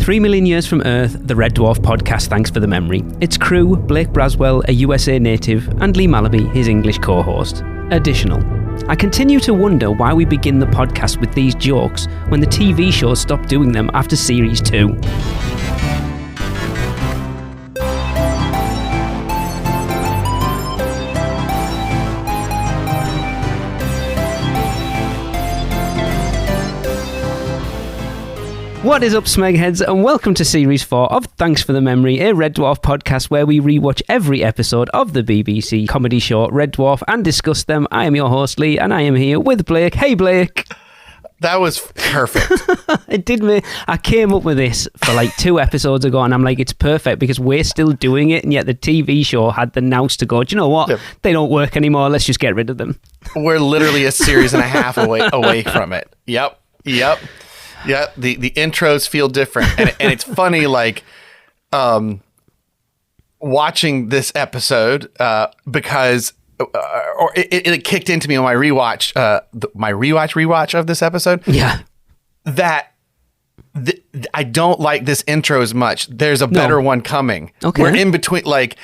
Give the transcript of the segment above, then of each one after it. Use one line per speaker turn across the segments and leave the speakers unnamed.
3,000,000 years from Earth, the Red Dwarf podcast thanks for the memory. Its crew, Blake Braswell, a USA native, and Lee Malaby, his English co-host. Additional. I continue to wonder why we begin the podcast with these jokes when the TV shows stopped doing them after Series 2. What is up, Smegheads, and welcome to Series 4 of Thanks for the Memory, a Red Dwarf podcast where we rewatch every episode of the BBC comedy show Red Dwarf and discuss them. I am your host, Lee, and I am here with Blake. Hey, Blake!
That was perfect.
It did me. I came up with this for like 2 episodes ago, and I'm like, it's perfect because we're still doing it, and yet the TV show had the nous to go, do you know what? Yep. They don't work anymore. Let's just get rid of them.
We're literally a series and a half away from it. Yep. Yeah, the intros feel different, and it's funny, like, watching this episode because it kicked into me on my rewatch, rewatch of this episode.
Yeah,
that I don't like this intro as much. There's a better one coming.
Okay,
we're in between, like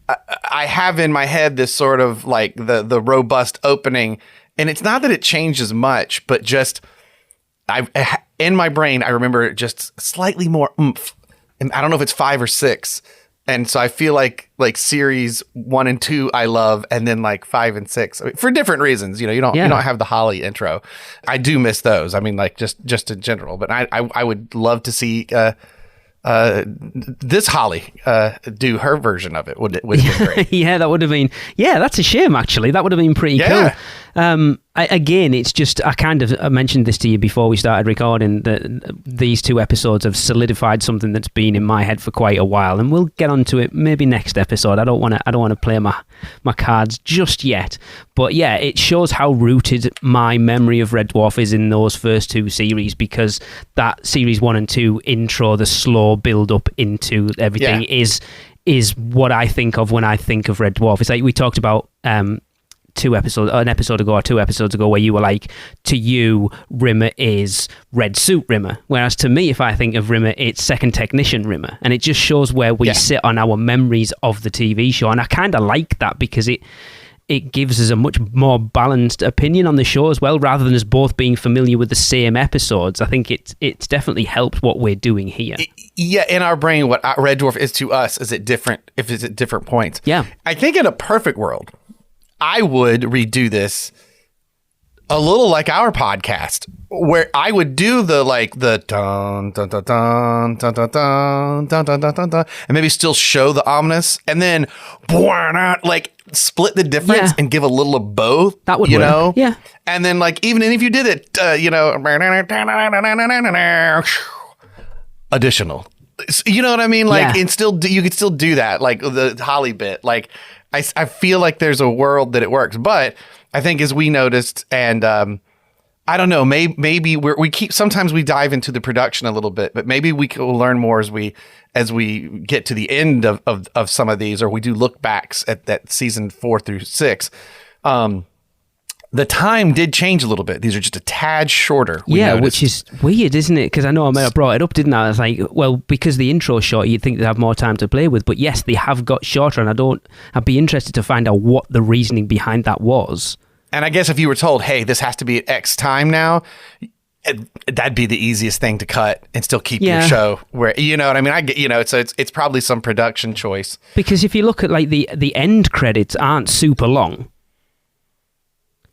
I have in my head this sort of like the robust opening, and it's not that it changes much, but just. In my brain, I remember just slightly more oomph. And I don't know if it's 5 or 6. And so I feel like series 1 and 2 I love, and then like 5 and 6 for different reasons. You know, you don't have the Holly intro. I do miss those. I mean, like just in general. But I would love to see this Holly do her version of it. Would have been great.
Yeah, that would have been. Yeah, that's a shame. Actually, that would have been pretty cool. Again, it's just, I mentioned this to you before we started recording, that these 2 episodes have solidified something that's been in my head for quite a while, and we'll get onto it maybe next episode. I don't want to play my cards just yet, but yeah, it shows how rooted my memory of Red Dwarf is in those first 2 series, because that series 1 and 2 intro, the slow build up into everything, is what I think of when I think of Red Dwarf. It's like we talked about an episode ago or 2 episodes ago, where you were like, to you, Rimmer is Red Suit Rimmer, whereas to me, if I think of Rimmer, it's Second Technician Rimmer, and it just shows where we sit on our memories of the TV show, and I kind of like that because it gives us a much more balanced opinion on the show as well, rather than us both being familiar with the same episodes. I think it's definitely helped what we're doing here.
Yeah, in our brain, what Red Dwarf is to us is at different points.
Yeah,
I think in a perfect world, I would redo this a little like our podcast, where I would do the dun dun dun dun dun dun dun dun dun dun dun, and maybe still show the ominous, and then like split the difference and give a little of both.
That would
work.
Yeah,
and then like even if you did it, additional. You know what I mean? Like, and still, you could still do that, like the Holly bit, like. I feel like there's a world that it works, but I think as we noticed, and I don't know, maybe sometimes we dive into the production a little bit, but maybe we will learn more as we get to the end of some of these, or we do look backs at that season 4 through 6. The time did change a little bit. These are just a tad shorter.
Which is weird, isn't it? Because I know I might have brought it up, didn't I? I was like, well, because the intro's short, you'd think they'd have more time to play with. But yes, they have got shorter, and I'd be interested to find out what the reasoning behind that was. And
I guess if you were told, hey, this has to be at X time now, that'd be the easiest thing to cut and still keep your show where, you know what I mean? I get, so it's probably some production choice.
Because if you look at like the end credits aren't super long.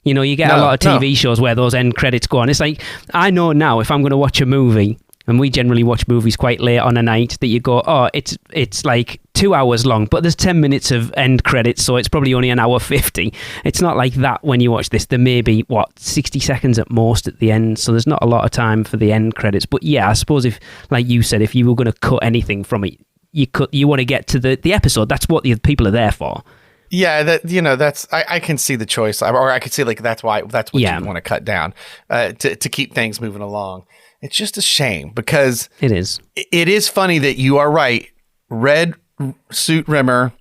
You know, you get a lot of TV shows where those end credits go on. It's like, I know now if I'm going to watch a movie, and we generally watch movies quite late on a night, that you go, oh, it's like 2 hours long, but there's 10 minutes of end credits, so it's probably only an hour 50. It's not like that when you watch this. There may be, 60 seconds at most at the end, so there's not a lot of time for the end credits. But yeah, I suppose if, like you said, if you were going to cut anything from it, you want to get to the episode. That's what the people are there for.
Yeah, that's I can see the choice, or I could see like that's what you want to cut down to keep things moving along. It's just a shame because
it is funny that you are right. Red Suit Rimmer,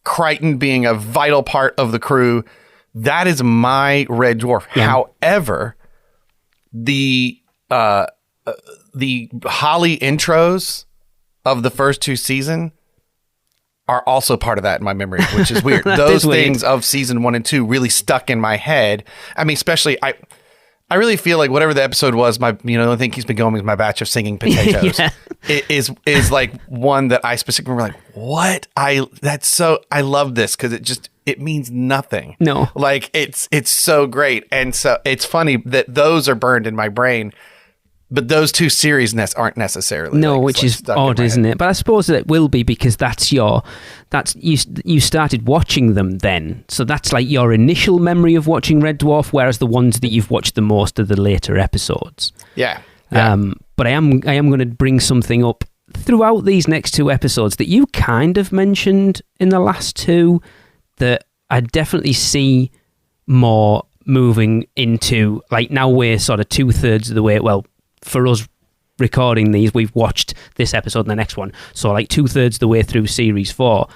Crichton being a vital part of the crew, that is my Red Dwarf. Yeah. However, the
the Holly intros of the first 2 seasons are also part of that in my memory, which is weird. Those things of season 1 and 2 really stuck in my head. I mean, especially I really feel like whatever the episode was, the only thing keeps me going is my batch of singing potatoes. It is like one that I specifically remember, like, what? I love this because it means nothing.
No.
Like it's so great. And so it's funny that those are burned in my brain. But those 2 series aren't necessarily.
No, which is odd, isn't it? But I suppose it will be because you started watching them then. So that's like your initial memory of watching Red Dwarf, whereas the ones that you've watched the most are the later episodes.
Yeah.
But I am going to bring something up throughout these next 2 episodes that you kind of mentioned in the last 2 that I definitely see more moving into, like, now we're sort of 2/3 of the way. Well, for us recording these, we've watched this episode and the next one. So like 2/3 of the way through series 4,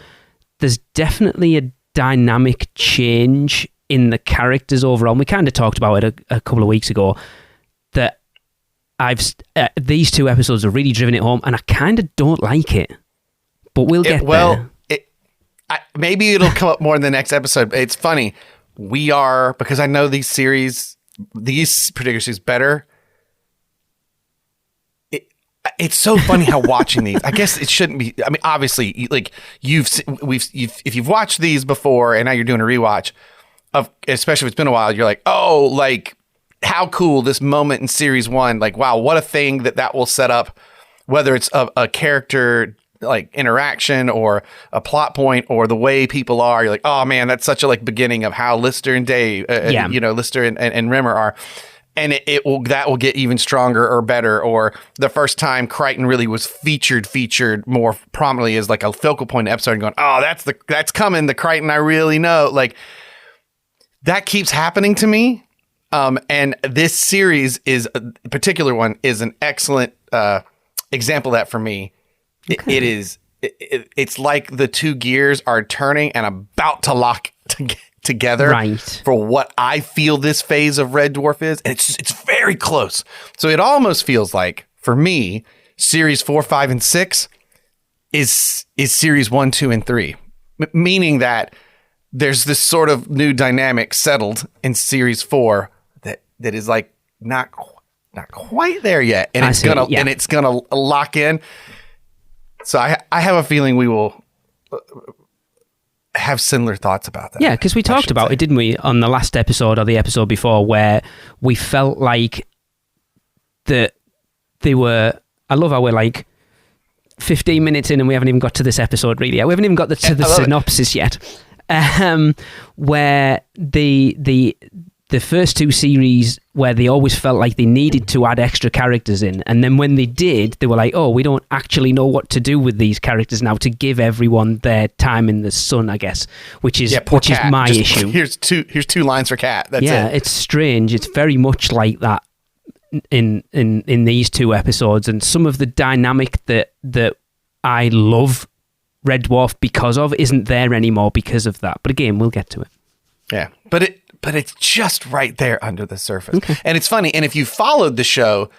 there's definitely a dynamic change in the characters overall. And we kind of talked about it a couple of weeks ago that these 2 episodes have really driven it home, and I kind of don't like it, but we'll get there.
Maybe it'll come up more in the next episode. It's funny. Because I know these particular series better. It's so funny how watching these, I guess it shouldn't be. I mean, obviously, like if you've watched these before and now you're doing a rewatch of, especially if it's been a while, you're like, oh, like how cool this moment in series 1. Like, wow, what a thing that will set up, whether it's a character like interaction or a plot point or the way people are. You're like, oh man, that's such a like beginning of how Lister and Dave, Lister and Rimmer are. And that will get even stronger or better. Or the first time Crichton really was featured more prominently as like a focal point in the episode, and going, oh, that's coming. The Crichton I really know. Like that keeps happening to me. And this series a particular one is an excellent example of that for me. Okay. It's like the 2 gears are turning and about to lock together for what I feel this phase of Red Dwarf is, and it's very close. So it almost feels like, for me, series 4, 5, and 6 is series 1, 2, and 3, meaning that there's this sort of new dynamic settled in series 4 that is like not quite there yet, and it's gonna lock in. So I have a feeling we will have similar thoughts about that.
Yeah, because we talked about it, didn't we, on the last episode or the episode before, where we felt like that they were. I love how we're like 15 minutes in and we haven't even got to this episode really yet. We haven't even got to the synopsis yet. Where the first 2 series, where they always felt like they needed to add extra characters in, and then when they did, they were like, oh, we don't actually know what to do with these characters now to give everyone their time in the sun, I guess, which is my issue.
Here's two lines for Cat. That's it.
It's strange. It's very much like that in these 2 episodes, and some of the dynamic that I love Red Dwarf because of isn't there anymore because of that. But again, we'll get to it.
Yeah, but it's just right there under the surface. Okay. And it's funny. And if you followed the show,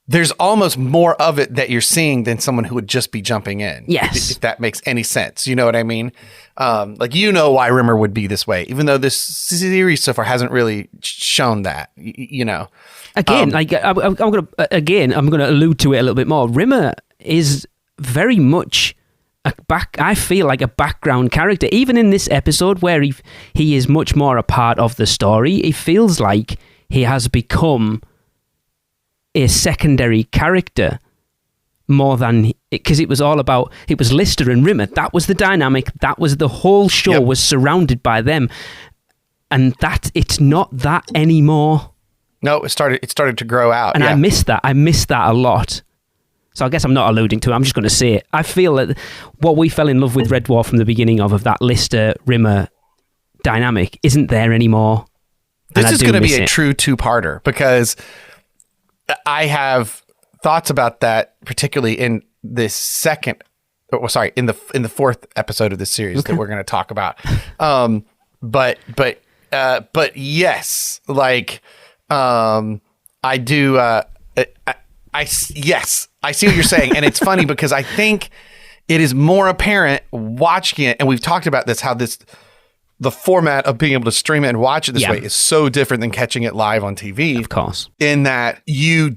there's almost more of it that you're seeing than someone who would just be jumping in.
Yes.
If that makes any sense. You know what I mean? Like, why Rimmer would be this way, even though this series so far hasn't really shown that, Again,
I'm going to allude to it a little bit more. Rimmer is very much I feel like a background character, even in this episode where he is much more a part of the story. It feels like he has become a secondary character more than, because it was Lister and Rimmer. That was the dynamic. That was the whole show was surrounded by them, and it's not that anymore.
No, it started to grow out,
and I miss that. I miss that a lot. So I guess I'm not alluding to it. I'm just going to say it. I feel that what we fell in love with Red Dwarf from the beginning of that Lister-Rimmer dynamic isn't there anymore.
This is going to be a true 2-parter, because I have thoughts about that, particularly in this in the 4th episode of this series that we're going to talk about. But yes, like I do. Yes, I see what you're saying. And it's funny because I think it is more apparent watching it. And we've talked about this, how the format of being able to stream it and watch it this way is so different than catching it live on TV.
Of course.
In that you're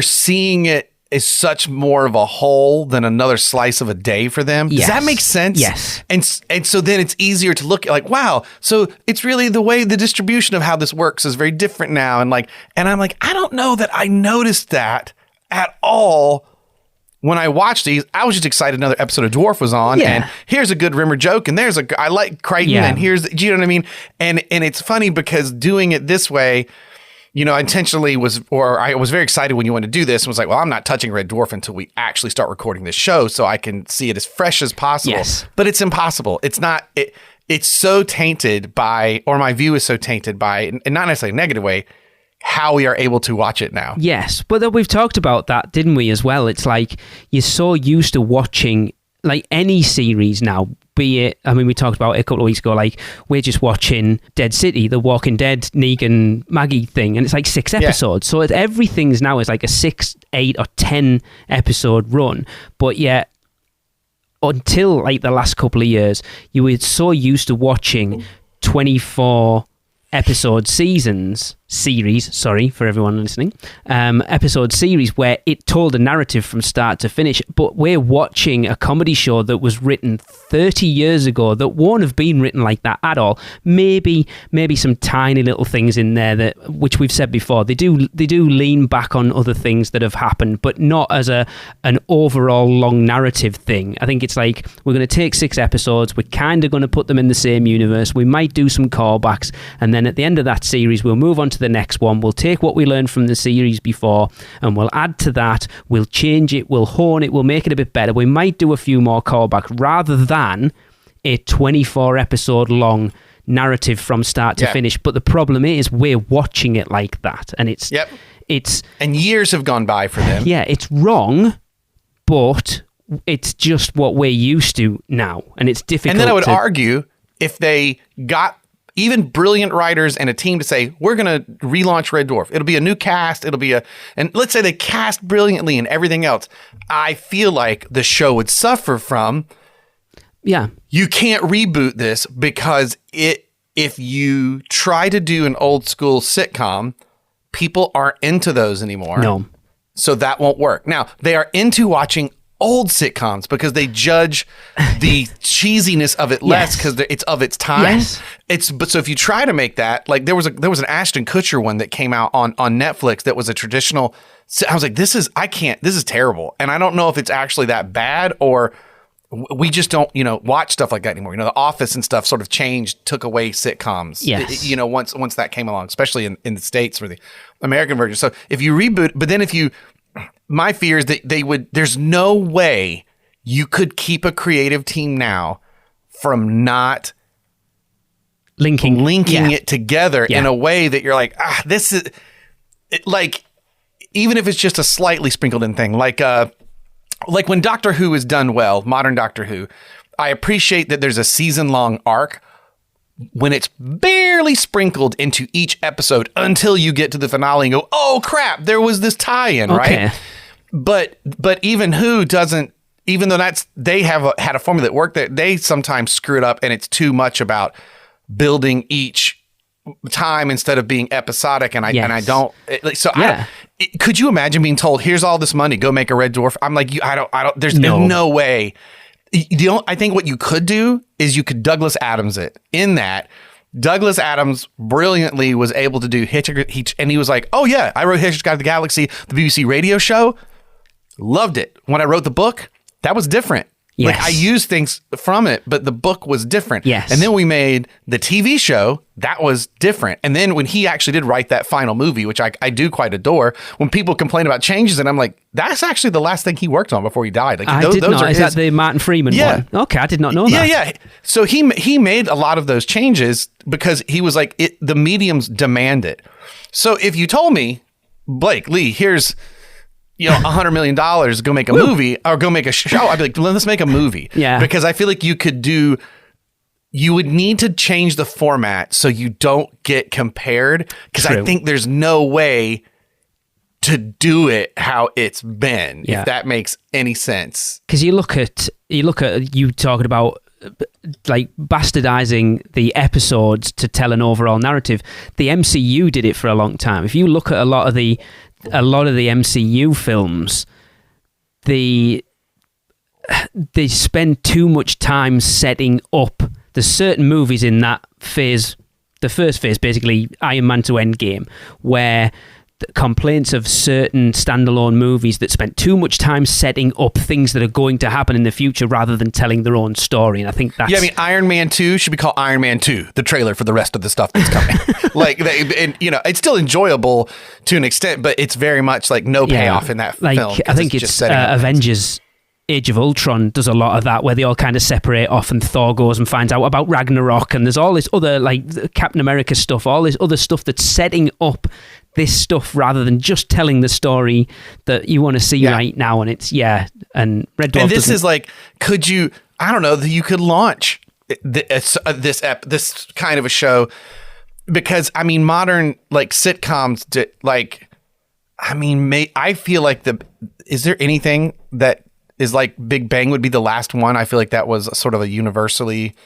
seeing it as such more of a whole than another slice of a day for them. Does that make sense?
Yes.
And so then it's easier to look at like, wow, so it's really the way the distribution of how this works is very different now. And I'm like, I don't know that I noticed that at all when I watched these. I was just excited another episode of Dwarf was on, and here's a good Rimmer joke, and I like Crichton, and do you know what I mean? And it's funny because doing it this way, intentionally I was very excited when you wanted to do this and was like, well, I'm not touching Red Dwarf until we actually start recording this show so I can see it as fresh as possible.
Yes.
But it's impossible. It's not, it's so tainted by, or my view is so tainted by, and not necessarily a negative way, how we are able to watch it now.
Yes. But then we've talked about that, didn't we, as well? It's like you're so used to watching like any series now, be it, I mean, we talked about it a couple of weeks ago, like we're just watching Dead City, the Walking Dead, Negan, Maggie thing, and it's like 6 episodes. So everything's now is like a 6, 8 or 10 episode run. But yet, until like the last couple of years, you were so used to watching 24 episode series, sorry for everyone listening, episode series where it told a narrative from start to finish. But we're watching a comedy show that was written 30 years ago that won't have been written like that at all. Maybe some tiny little things in there that, which we've said before, they do lean back on other things that have happened, but not as an overall long narrative thing. I think it's like, we're going to take 6 episodes, we're kind of going to put them in the same universe, we might do some callbacks, and then at the end of that series we'll move on to the next one. We'll take what we learned from the series before and we'll add to that, we'll change it, we'll hone it, we'll make it a bit better. We might do a few more callbacks rather than a 24 episode long narrative from start to finish. But the problem is we're watching it like that, and it's
and years have gone by for them.
Yeah, it's wrong, but it's just what we're used to now, and it's difficult.
And then I would argue if they got even brilliant writers and a team to say, we're going to relaunch Red Dwarf. It'll be a new cast. And let's say they cast brilliantly and everything else. I feel like the show would suffer from, you can't reboot this because if you try to do an old school sitcom, people aren't into those anymore.
No. So
that won't work. Now, they are into watching old sitcoms because they judge the cheesiness of it less because it's of its time. Yes. But so if you try to make that, like there was an Ashton Kutcher one that came out on Netflix that was a traditional. I was like, this is terrible, and I don't know if it's actually that bad or we just don't watch stuff like that anymore. The Office and stuff sort of took away sitcoms.
Yes.
Once that came along, especially in the States for the American version. So if you reboot, but then my fear is that there's no way you could keep a creative team now from not linking it together in a way that you're like, this is like, even if it's just a slightly sprinkled in thing, like when Doctor Who is done well, modern Doctor Who, I appreciate that there's a season-long arc when it's barely sprinkled into each episode until you get to the finale and go, oh crap, there was this tie-in, right? But even Who doesn't, even though they have had a formula that worked, that they sometimes screw it up and it's too much about building each time instead of being episodic. And I don't, could you imagine being told, here's all this money, go make a Red Dwarf? I'm like, there's no way. I think what you could do is you could Douglas Adams it, in that Douglas Adams brilliantly was able to do Hitchhiker, and he was like, oh yeah, I wrote Hitchhiker's Guide to the Galaxy, the BBC radio show, loved it. When I wrote the book, that was different.
Yes.
Like I used things from it, but the book was different.
Yes.
And then we made the TV show, that was different. And then when he actually did write that final movie, which I do quite adore, when people complain about changes, and I'm like, that's actually the last thing he worked on before he died. Like
I did not. Is that the Martin Freeman one? Okay, I did not know that.
Yeah. So he made a lot of those changes because he was like, the mediums demand it. So if you told me, Blake, Lee, here's $100 million, go make a movie or go make a show, I'd be like, let's make a movie.
Yeah.
Because I feel like you would need to change the format so you don't get compared. Because I think there's no way to do it how it's been,
Yeah.
if that makes any sense.
Because you look at you talking about like bastardizing the episodes to tell an overall narrative. The MCU did it for a long time. If you look at a lot of the MCU films, they spend too much time setting up. There's certain movies in that phase, the first phase, basically Iron Man to Endgame, where the complaints of certain standalone movies that spent too much time setting up things that are going to happen in the future rather than telling their own story. And I think that's...
Yeah, I mean, Iron Man 2 should be called Iron Man 2, the trailer for the rest of the stuff that's coming. It's still enjoyable to an extent, but it's very much like no payoff in that film.
I think it's Avengers Age of Ultron does a lot of that, where they all kind of separate off and Thor goes and finds out about Ragnarok, and there's all this other, like, Captain America stuff, all this other stuff that's setting up this stuff rather than just telling the story that you want to see right now. And it's, and Red Dwarf.
And this is like, could you, I don't know, you could launch this kind of a show, because, I mean, modern, like, sitcoms, I feel like is there anything that is like Big Bang would be the last one? I feel like that was sort of a universally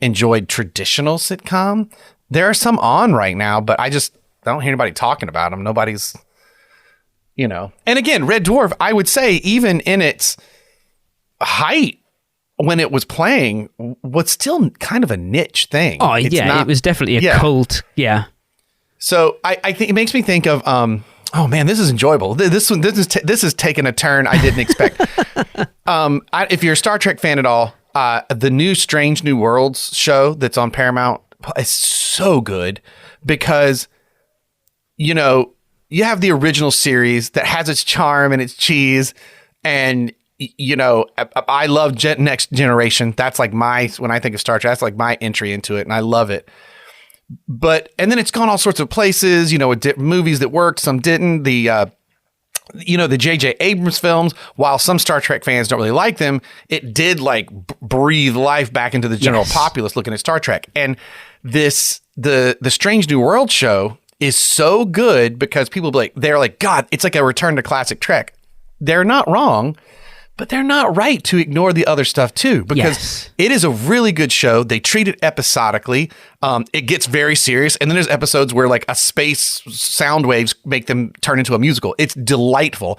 enjoyed traditional sitcom. There are some on right now, but I don't hear anybody talking about them. Nobody's, And again, Red Dwarf, I would say, even in its height when it was playing, was still kind of a niche thing.
Oh, it was definitely a cult. Yeah.
So I think it makes me think of, oh man, this is enjoyable. This is taking a turn I didn't expect. If you're a Star Trek fan at all, the new Strange New Worlds show that's on Paramount is so good, because you have the original series that has its charm and its cheese, and I love Next Generation. That's like when I think of Star Trek, that's like my entry into it, and I love it. And then it's gone all sorts of places, with movies that worked, some didn't. The J.J. Abrams films, while some Star Trek fans don't really like them, it did like breathe life back into the general populace looking at Star Trek. And the Strange New World show is so good because they're like, God, it's like a return to classic Trek. They're not wrong, but they're not right to ignore the other stuff too, because it is a really good show. They treat it episodically. It gets very serious. And then there's episodes where like a space sound waves make them turn into a musical. It's delightful,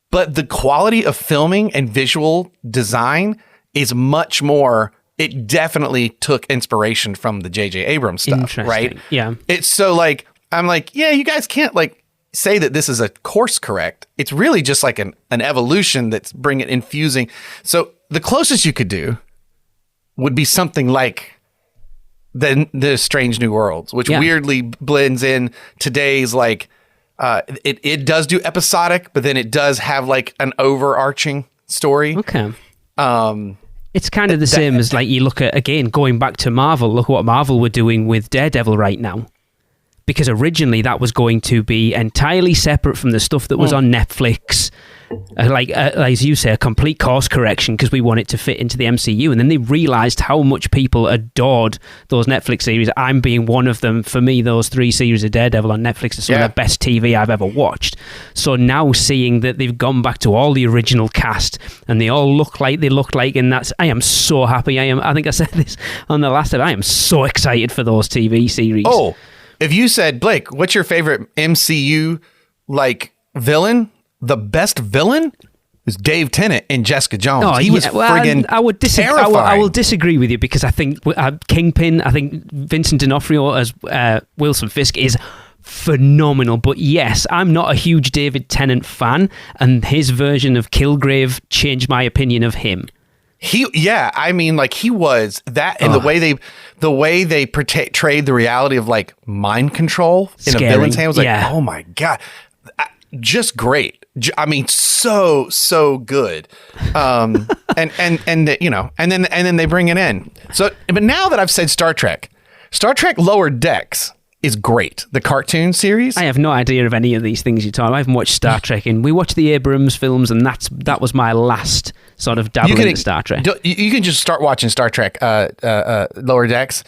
but the quality of filming and visual design is much more. It definitely took inspiration from the J.J. Abrams stuff, right?
Yeah.
It's so like, I'm like, yeah, you guys can't like say that this is a course correct. It's really just like an evolution that's infusing. So the closest you could do would be something like the Strange New Worlds, which weirdly blends in today's like, it does do episodic, but then it does have like an overarching story.
Okay. It's kind of the same as like you look at, again, going back to Marvel, look what Marvel were doing with Daredevil right now. Because originally that was going to be entirely separate from the stuff that was on Netflix. Like as you say, a complete course correction because we want it to fit into the MCU. And then they realized how much people adored those Netflix series. I'm being one of them. For me, those 3 series of Daredevil on Netflix are some of the best TV I've ever watched. So now seeing that they've gone back to all the original cast and they all look like they looked like, and I am so happy. I think I said this on the last time. I am so excited for those TV series.
Oh, if you said, Blake, what's your favorite MCU like villain? The best villain was Dave Tennant in Jessica Jones.
Oh,
he was friggin' terrifying.
I will disagree with you because I think Kingpin, I think Vincent D'Onofrio as Wilson Fisk is phenomenal. But yes, I'm not a huge David Tennant fan, and his version of Kilgrave changed my opinion of him.
He was that, and the way they portrayed the reality of like mind control in a villain's hand was like, oh my God, just great. I mean, so good. And then they bring it in. So, but now that I've said Star Trek Lower Decks is great. The cartoon series.
I have no idea of any of these things you're talking about. I haven't watched Star Trek, and we watched the Abrams films, and that was my last sort of dabble into Star Trek.
You can just start watching Star Trek Lower Decks.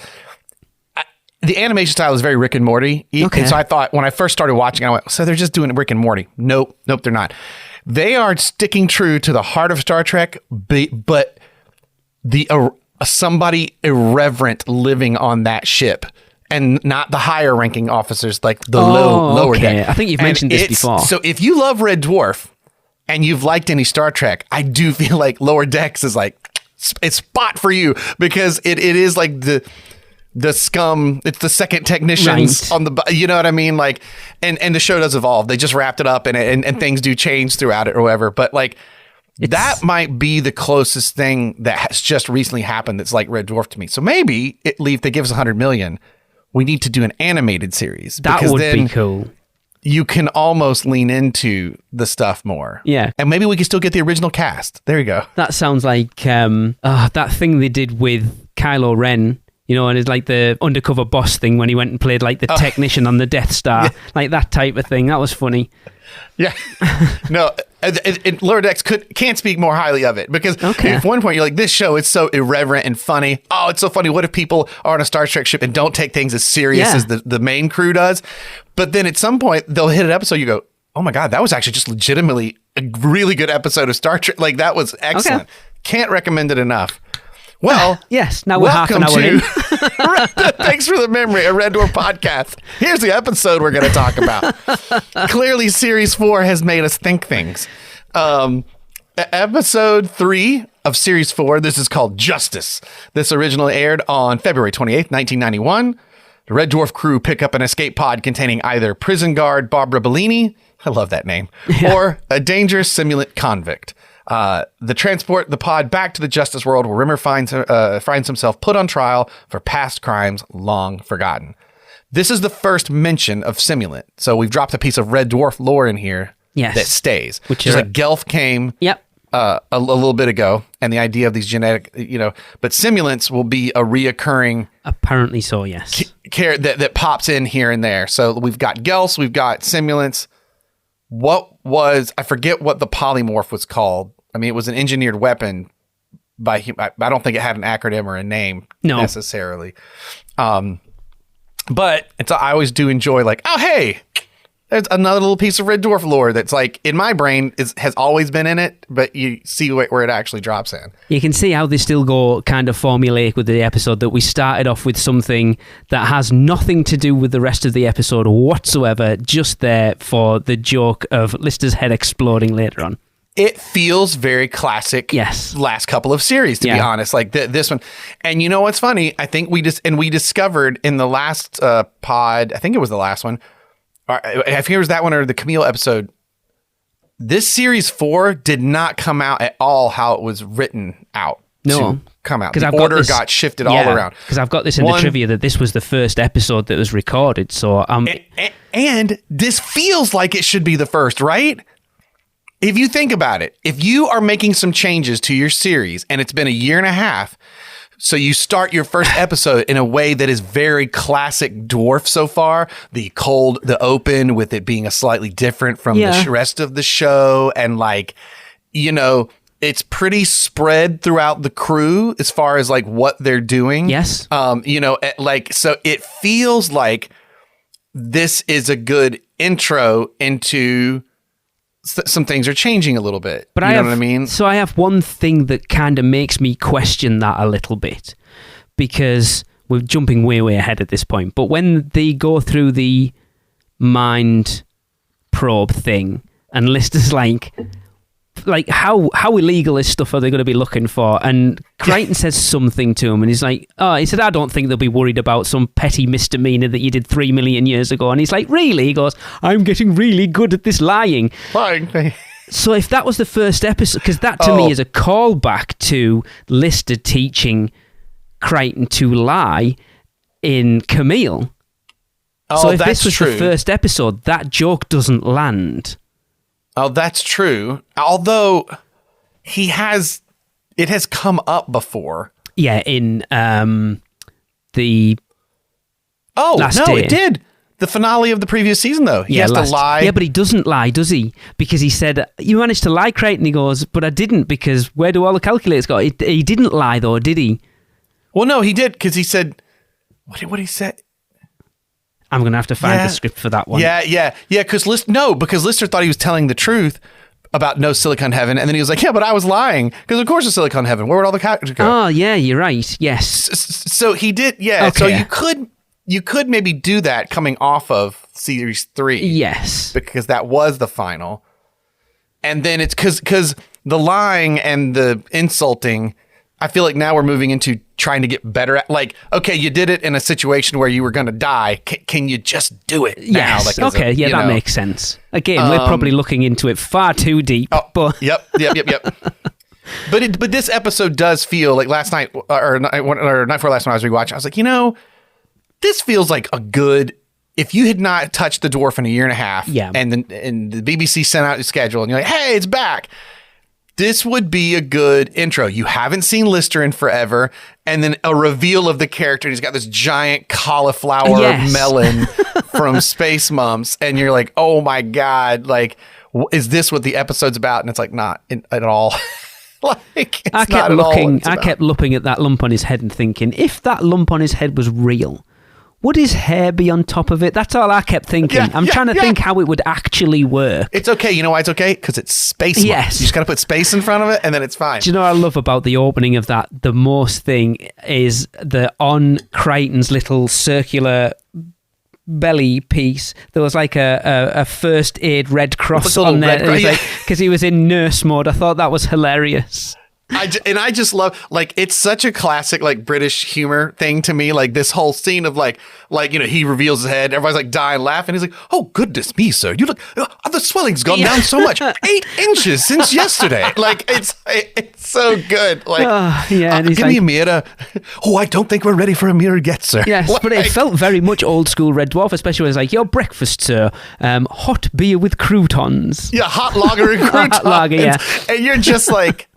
the animation style is very Rick and Morty.
Okay.
And so I thought when I first started watching, I went, so they're just doing Rick and Morty. Nope, they're not. They are sticking true to the heart of Star Trek, but the somebody irreverent living on that ship, and not the higher ranking officers like the lower deck.
I think you've mentioned this before.
So if you love Red Dwarf and you've liked any Star Trek, I do feel like Lower Decks is like it's spot for you, because it is like the scum. It's the second technicians on the, you know what I mean? Like, and the show does evolve. They just wrapped it up, and things do change throughout it or whatever. But like, that might be the closest thing that has just recently happened that's like Red Dwarf to me. So maybe if they give us $100 million, we need to do an animated series.
That would be cool.
You can almost lean into the stuff more.
Yeah.
And maybe we can still get the original cast. There you go.
That sounds like that thing they did with Kylo Ren, you know, and it's like the undercover boss thing when he went and played like the technician on the Death Star, like that type of thing. That was funny.
Yeah. No, Lower Decks can't speak more highly of it, because at one point you're like, this show is so irreverent and funny. Oh, it's so funny. What if people are on a Star Trek ship and don't take things as serious as the main crew does? But then at some point they'll hit an episode, you go, oh my God, that was actually just legitimately a really good episode of Star Trek. Like, that was excellent. Can't recommend it enough. Well,
yes, now we're half an hour in.
Thanks for the memory, a Red Dwarf podcast. Here's the episode we're going to talk about. Clearly, Series 4 has made us think things. Episode 3 of Series 4, this is called Justice. This originally aired on February 28th, 1991. The Red Dwarf crew pick up an escape pod containing either prison guard Barbara Bellini, I love that name, or a dangerous simulant convict. They transport the pod back to the Justice World, where Rimmer finds himself put on trial for past crimes long forgotten. This is the first mention of simulant, so we've dropped a piece of Red Dwarf lore in here that stays. Which is like Gelf came a little bit ago, and the idea of these genetic, but simulants will be a reoccurring.
Apparently so, yes.
Care that pops in here and there. So we've got Gelfs, we've got simulants. I forget what the polymorph was called. I mean, it was an engineered weapon I don't think it had an acronym or a name necessarily. But I always do enjoy, like, oh, hey, there's another little piece of Red Dwarf lore that's like in my brain has always been in it, but you see where it actually drops in.
You can see how they still go kind of formulaic with the episode, that we started off with something that has nothing to do with the rest of the episode whatsoever, just there for the joke of Lister's head exploding later on.
It feels very classic.
Yes. Last
couple of series, to be honest, like this one. And you know what's funny? I think we discovered in the last pod, I think it was the last one, I think it was that one or the Camille episode. This series 4 did not come out at all how it was written out.
No,
come out. The order got shifted all around.
Because I've got this in the trivia that this was the first episode that was recorded. So
and this feels like it should be the first, right? If you think about it, if you are making some changes to your series and it's been a year and a half, so you start your first episode in a way that is very classic Dwarf so far, the cold, the open, with it being a slightly different from the rest of the show. And like, it's pretty spread throughout the crew as far as like what they're doing.
Yes.
So it feels like this is a good intro into some things are changing a little bit. But you know what I mean?
So I have one thing that kind of makes me question that a little bit, because we're jumping way, way ahead at this point. But when they go through the mind probe thing, and Lister's like how illegal is stuff are they going to be looking for? And Crichton says something to him, and he's like, he said, I don't think they'll be worried about some petty misdemeanor that you did 3 million years ago. And he's like, really? He goes, I'm getting really good at this lying. So if that was the first episode, because that to me is a callback to Lister teaching Crichton to lie in Camille. So if this was the first episode, that joke doesn't land.
Oh, that's true. Although it has come up before.
Yeah, in the last day.
It did. The finale of the previous season, though. He has to lie.
Yeah, but he doesn't lie, does he? Because he said, you managed to lie, Crichton. He goes, but I didn't, because where do all the calculators go? He didn't lie, though, did he?
Well, no, he did, because he said, what did he say?
I'm going to have to find the script for that one.
Yeah. Because Lister thought he was telling the truth about no Silicon Heaven, and then he was like, "Yeah, but I was lying because of course it's Silicon Heaven. Where would all the characters go?"
Oh, yeah, you're right. Yes.
So he did. Yeah. Okay. So you could maybe do that coming off of series 3.
Yes.
Because that was the final, and then it's because the lying and the insulting. I feel like now we're moving into trying to get better at, like, okay, you did it in a situation where you were going to die. Can you just do it now?
Yes. Like, that makes sense. Again, we're probably looking into it far too deep. But
Yep. But this episode does feel like last night or night before last night I was rewatching. I was like, this feels like a good. If you had not touched the dwarf in a year and a half, and the BBC sent out a schedule, and you're like, hey, it's back. This would be a good intro. You haven't seen Lister in forever, and then a reveal of the character. He's got this giant cauliflower melon from Space Mums, and you're like, "Oh my god! Like, is this what the episode's about?" And it's like not at all.
I kept looking at that lump on his head and thinking, if that lump on his head was real, would his hair be on top of it? That's all I kept thinking. I'm trying to think how it would actually work.
It's okay. You know why it's okay? Because it's Space Mums.
Yes.
You just got to put space in front of it, and then it's fine.
Do you know what I love about the opening of that? The most thing is on Crichton's little circular belly piece, there was like a first aid Red Cross on there. Because he was in nurse mode. I thought that was hilarious.
I just love, like, it's such a classic, like, British humor thing to me. Like, this whole scene of like, he reveals his head. Everybody's like dying laughing. He's like, "Oh, goodness me, sir. You look, the swelling's gone down so much. 8 inches since yesterday." Like, it's so good. Like,
and
give me a mirror. "Oh, I don't think we're ready for a mirror yet, sir."
Yes, but it felt very much old school Red Dwarf, especially when it's like, "Your breakfast, sir. Hot beer with croutons."
Yeah, hot lager and croutons.
Hot lager, yeah.
And you're just like,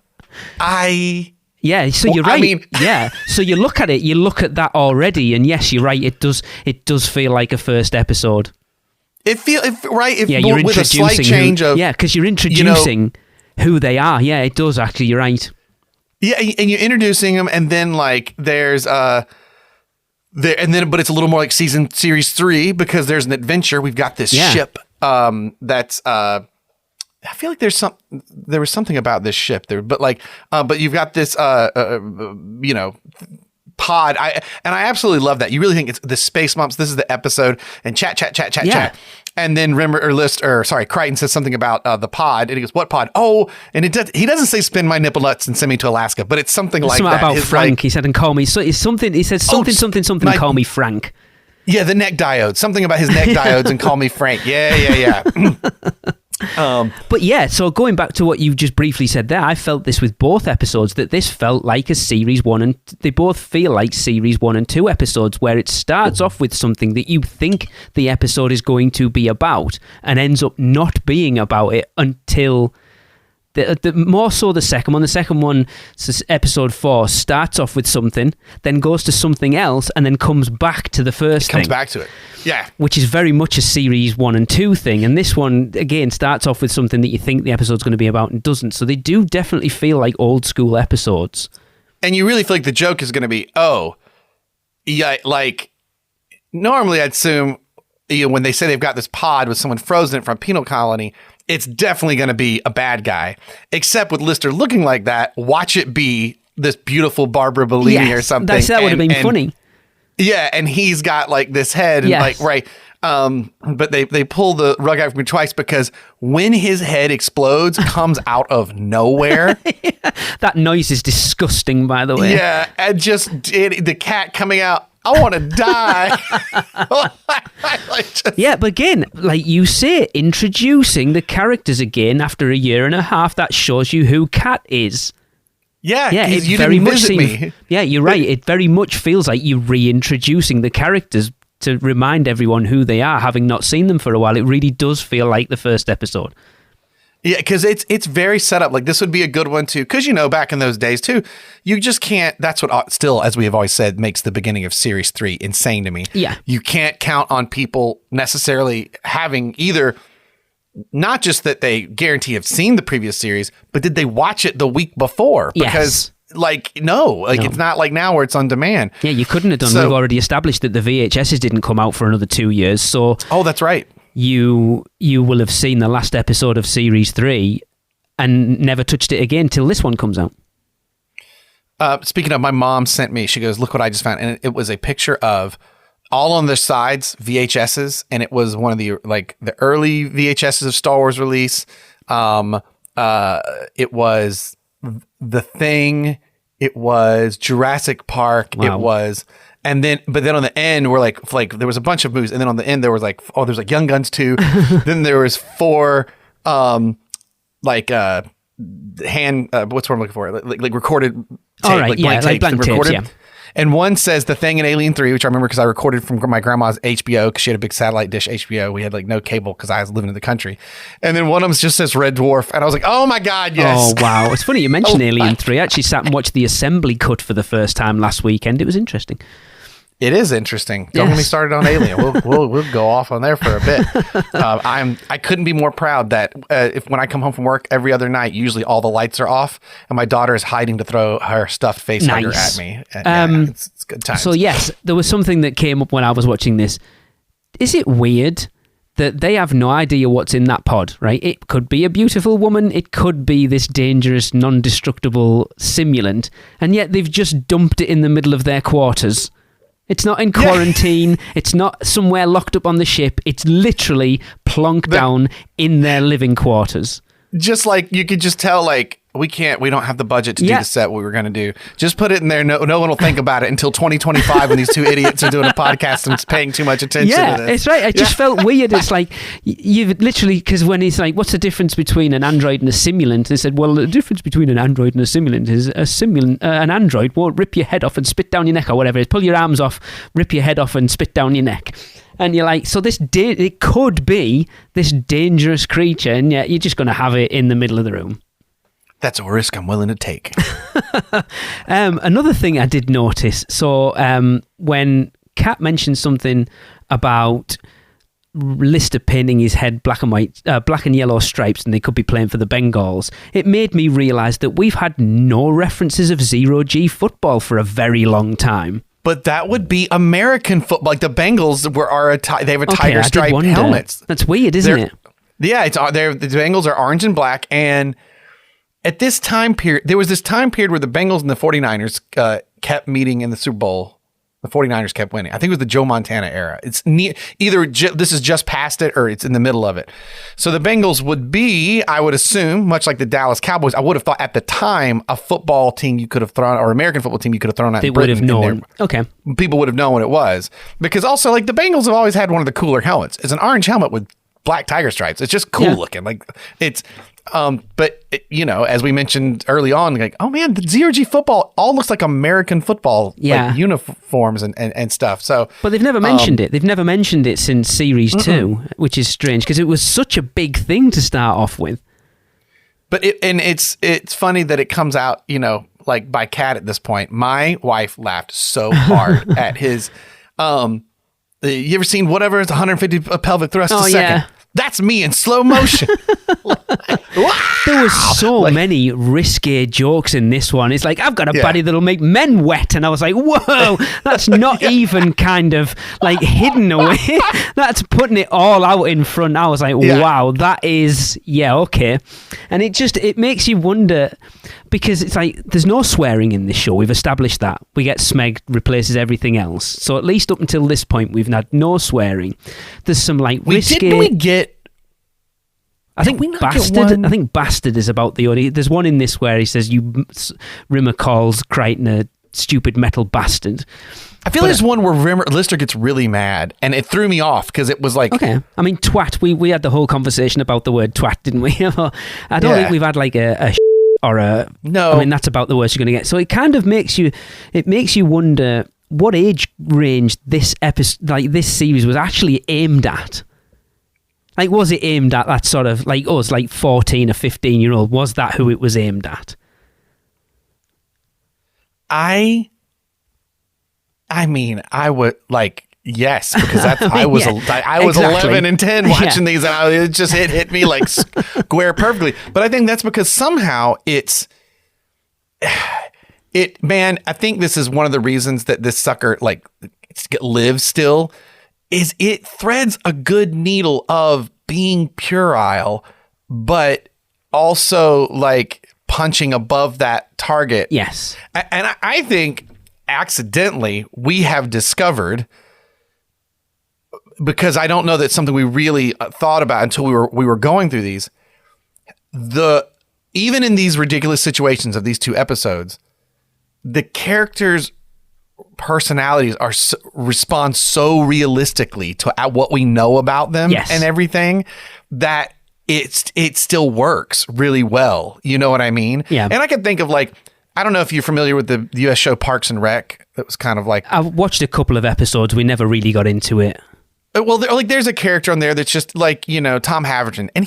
so
you're right. So you look at that already, and yes, you're right. It does feel like a first episode.
You're
you're
with a slight change of
because you're introducing who they are. Yeah, it does actually. You're right.
Yeah, and you're introducing them, and then like there's but it's a little more like series 3 because there's an adventure. We've got this ship that's I feel like there was something about this ship there, but you've got this, pod. I absolutely love that. You really think it's the Space Mums. This is the episode, and chat. And then Crichton says something about the pod, and he goes, "What pod?" Oh, and he doesn't say "spin my nipple nuts and send me to Alaska," but it's something like that.
About Frank, he said, and call me. So it's something. He said something. Call me Frank.
Yeah, the neck diodes. Something about his neck diodes, and call me Frank. Yeah.
But yeah, so going back to what you just briefly said there, I felt this with both episodes, that this felt like a series 1 and they both feel like series 1 and 2 episodes, where it starts off with something that you think the episode is going to be about and ends up not being about it until more so the second one. The second one, episode 4, starts off with something, then goes to something else, and then comes back to the first thing.
Comes back to it. Yeah.
Which is very much a series 1 and 2 thing. And this one, again, starts off with something that you think the episode's going to be about and doesn't. So they do definitely feel like old school episodes.
And you really feel like the joke is going to be, like, normally I'd assume, when they say they've got this pod with someone frozen in from a penal colony, it's definitely going to be a bad guy. Except with Lister looking like that, watch it be this beautiful Barbara Bellini or something.
That would have been funny.
Yeah, and he's got like this head, and like, right. But they pull the rug out from me twice because when his head explodes, comes out of nowhere.
That noise is disgusting, by the way.
Yeah, and just the cat coming out. I want to die.
Yeah, but again, like you say, introducing the characters again after a year and a half, that shows you who Cat is.
Yeah,
it
you
very
didn't
much
visit
seems,
me.
Yeah, you're right. It very much feels like you're reintroducing the characters to remind everyone who they are, having not seen them for a while. It really does feel like the first episode.
Yeah, because it's very set up. Like, this would be a good one, too. Because, back in those days, too, you just can't... That's what still, as we have always said, makes the beginning of Series 3 insane to me.
Yeah.
You can't count on people necessarily having either... Not just that they guarantee have seen the previous series, but did they watch it the week before? Because, like, no. It's not like now where it's on demand.
Yeah, you couldn't have done.
So,
we've already established that the VHSs didn't come out for another 2 years. So
that's right.
You will have seen the last episode of Series 3 and never touched it again till this one comes out.
Speaking of, my mom sent me, she goes, look what I just found. And it was a picture of all on their sides, VHSs. And it was one of the early VHSs of Star Wars release. It was The Thing. It was Jurassic Park.
Wow.
It was, but then on the end, we're like there was a bunch of movies. And then on the end, there was there's like Young Guns 2. Then there was 4, hand, what's what I'm looking for? Like recorded tape,
all right,
like blank tapes, recorded.
Tapes, yeah.
And one says The Thing and Alien 3, which I remember because I recorded from my grandma's HBO because she had a big satellite dish HBO. We had like no cable because I was living in the country. And then one of them just says Red Dwarf. And I was like, oh my God, yes.
Oh, wow. It's funny you mentioned Alien 3. I actually sat and watched the assembly cut for the first time last weekend. It was interesting.
It is interesting. Don't get me started on Alien. We'll go off on there for a bit. I couldn't be more proud that when I come home from work every other night, usually all the lights are off, and my daughter is hiding to throw her stuffed face hugger at me. It's good times.
So yes, there was something that came up when I was watching this. Is it weird that they have no idea what's in that pod? Right? It could be a beautiful woman. It could be this dangerous, non-destructible simulant, and yet they've just dumped it in the middle of their quarters. It's not in quarantine. It's not somewhere locked up on the ship. It's literally plonked down in their living quarters. Just like you could just tell, we don't have the budget to do the set we were going to do. Just put it in there. No one will think about it until 2025 when these two idiots are doing a podcast and paying too much attention to this. Yeah, it's right. It just felt weird. It's like, you've literally, because when it's like, what's the difference between an android and a simulant? They said, well, the difference between an android and a simulant is an android won't rip your head off and spit down your neck or whatever. It's pull your arms off, rip your head off and spit down your neck. And you're like, so it could be this dangerous creature, and yet you're just going to have it in the middle of the room. That's a risk I'm willing to take. Another thing I did notice, so when Kat mentioned something about Lister painting his head black and yellow stripes, and they could be playing for the Bengals, it made me realise that we've had no references of zero-G football for a very long time. But that would be American football. Like the Bengals they have a tiger stripe helmets. That's weird, isn't it? Yeah, the Bengals are orange and black, and at this time period, there was this time period where the Bengals and the 49ers kept meeting in the Super Bowl. The 49ers kept winning. I think it was the Joe Montana era. It's either this is just past it or it's in the middle of it. So the Bengals would be, I would assume, much like the Dallas Cowboys, I would have thought at the time a football team you could have thrown, or American football team you could have thrown out. They would have known. Okay. People would have known what it was. Because also, like, the Bengals have always had one of the cooler helmets. It's an orange helmet with black tiger stripes. It's just cool looking. Like, it's... but as we mentioned early on, like, oh man, the zero-G football all looks like American football, like uniforms and stuff. So, but they've never mentioned it. They've never mentioned it since Series 2, which is strange because it was such a big thing to start off with. But it's funny that it comes out, like by Cat at this point. My wife laughed so hard at his. You ever seen whatever it's 150 pelvic thrusts a second? Yeah. That's me in slow motion. There was so many risque jokes in this one. It's like, I've got a body that'll make men wet. And I was like, whoa, that's not even kind of like hidden away. That's putting it all out in front. I was like, wow, that is, okay. And it makes you wonder, because it's like, there's no swearing in this show. We've established that. We get Smeg replaces everything else. So at least up until this point, we've had no swearing. There's some like risque... I think Bastard. I think Bastard is about the only. There's one in this where he says Rimmer calls Crichton a stupid metal bastard. I feel there's one where Lister gets really mad, and it threw me off because it was like, okay. I mean, twat. We had the whole conversation about the word twat, didn't we? I don't think we've had like a or a no. I mean, that's about the worst you're going to get. So it kind of makes you wonder what age range this episode, like this series, was actually aimed at. Like, was it aimed at that sort of, like us, like 14 or 15-year-old? Was that who it was aimed at? I mean, I would, like, yes, because that's, I was 11 and 10 watching these, and it just hit me like square perfectly. But I think that's because somehow
I think this is one of the reasons that this sucker like lives still, is it threads a good needle of being puerile, but also like punching above that target.
Yes.
And I think accidentally we have discovered, because I don't know that's something we really thought about until we were going through these, even in these ridiculous situations of these 2 episodes, the characters' personalities respond so realistically to what we know about them and everything that it still works really well. You know what I mean?
Yeah.
And I can think of like, I don't know if you're familiar with the US show Parks and Rec. That was kind of like,
I've watched a couple of episodes. We never really got into it.
Well, there's a character on there that's just like, you know, Tom Haverton, and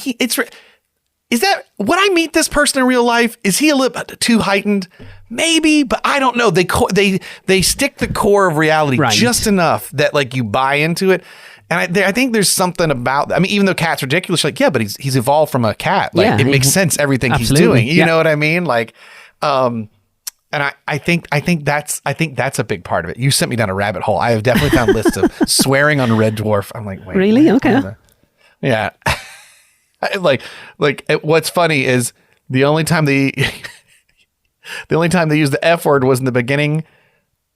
is that, would I meet this person in real life? Is he a little too heightened? Maybe, but I don't know. They stick the core of reality just enough that like you buy into it. And I think there's something about, I mean, even though Cat's ridiculous, like, yeah, but he's evolved from a cat. Like, it makes sense, everything he's doing. You know what I mean? Like, and I think that's a big part of it. You sent me down a rabbit hole. I have definitely found lists of swearing on Red Dwarf. I'm like, wait,
really? Okay.
Yeah. like what's funny is the only time they used the F word was in the beginning,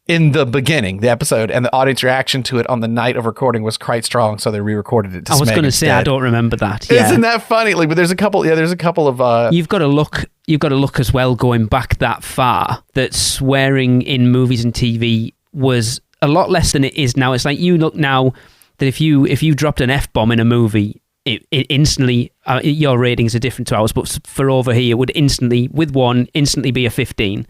the episode, and the audience reaction to it on the night of recording was quite strong, so they re-recorded it.
I was going to say, I don't remember that.
Yeah. Isn't that funny? Like, but there's a couple of.
You've got to look as well, going back that far, that swearing in movies and TV was a lot less than it is now. It's like, you look now that if you dropped an F-bomb in a movie, it instantly, your ratings are different to ours, but for over here, it would instantly be a 15,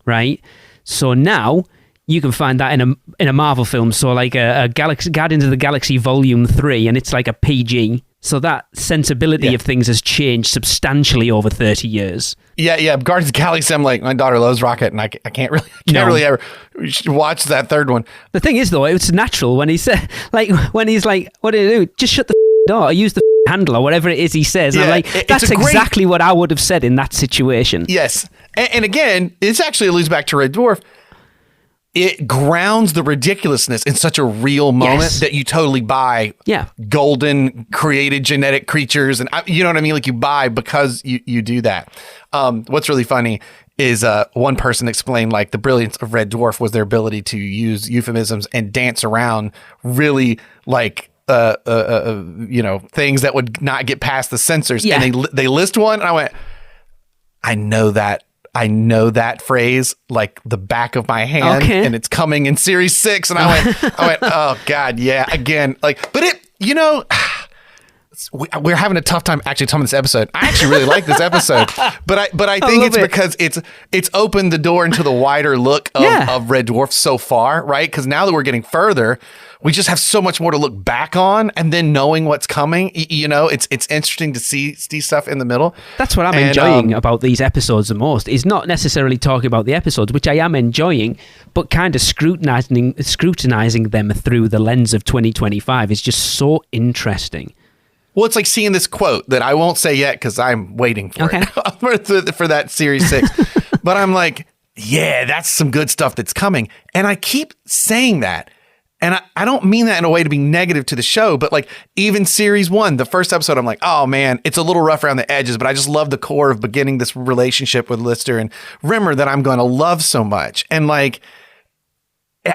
right? So now you can find that in a Marvel film, so like a Guardians of the Galaxy Volume 3, and it's like a PG. So that sensibility of things has changed substantially over 30 years. Yeah.
Guardians of the Galaxy, I'm like, my daughter loves Rocket, and I can't really ever. You should watch that third one.
The thing is, though, it's natural when he said, like, when he's like, what do you do? Just shut the door, or use the handle, or whatever it is he says. And I'm like, that's exactly what I would have said in that situation.
Yes. And again, this actually alludes back to Red Dwarf. It grounds the ridiculousness in such a real moment that you totally buy golden created genetic creatures. And you know what I mean? Like, you buy because you do that. What's really funny is one person explained like the brilliance of Red Dwarf was their ability to use euphemisms and dance around really like things that would not get past the censors. Yeah. And they list one, and I went, I know that phrase like the back of my hand, and it's coming in series 6. And I went, oh God, yeah, again, like, but it, you know, we're having a tough time actually talking this episode. I actually really like this episode, but I think it's because it's opened the door into the wider look of Red Dwarf so far, right? Because now that we're getting further, we just have so much more to look back on, and then knowing what's coming, you know, it's interesting to see stuff in the middle.
That's what I'm enjoying about these episodes the most, is not necessarily talking about the episodes, which I am enjoying, but kind of scrutinizing them through the lens of 2025 is just so interesting.
Well, it's like seeing this quote that I won't say yet because I'm waiting for it for that series 6. But I'm like, yeah, that's some good stuff that's coming. And I keep saying that. And I don't mean that in a way to be negative to the show, but like even series 1, the first episode, I'm like, oh man, it's a little rough around the edges, but I just love the core of beginning this relationship with Lister and Rimmer that I'm going to love so much. And like,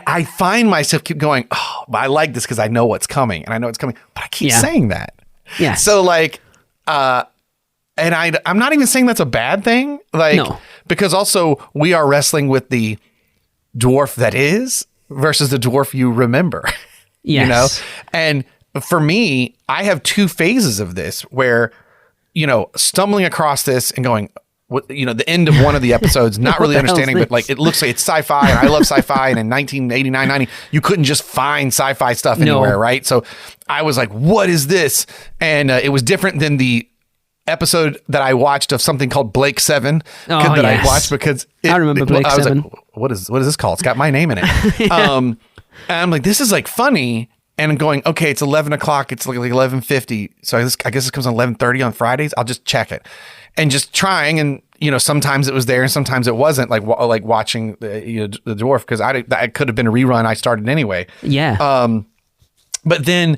I find myself keep going, oh, I like this because I know what's coming, and I know it's coming, but I keep saying that.
Yeah.
So like, and I'm not even saying that's a bad thing, like, because also we are wrestling with the dwarf that is versus the dwarf you remember.
Yes.
You know? And for me, I have 2 phases of this where, you know, stumbling across this and going, you know, the end of one of the episodes, not really understanding, but like, it looks like it's sci-fi, and I love sci-fi. And in 1989, 90, you couldn't just find sci-fi stuff anywhere, right? So I was like, what is this? And it was different than the episode that I watched of something called Blake 7 I watched because
I remember Blake 7.
I was like, what is this called? It's got my name in it. And I'm like, this is like funny. And I'm going, okay, it's 11 o'clock. It's like 11:50. So I guess it comes on 11:30 on Fridays. I'll just check it. And just trying, and sometimes it was there and sometimes it wasn't, like watching the Dwarf, because I could have been a rerun I started anyway.
Yeah.
But then,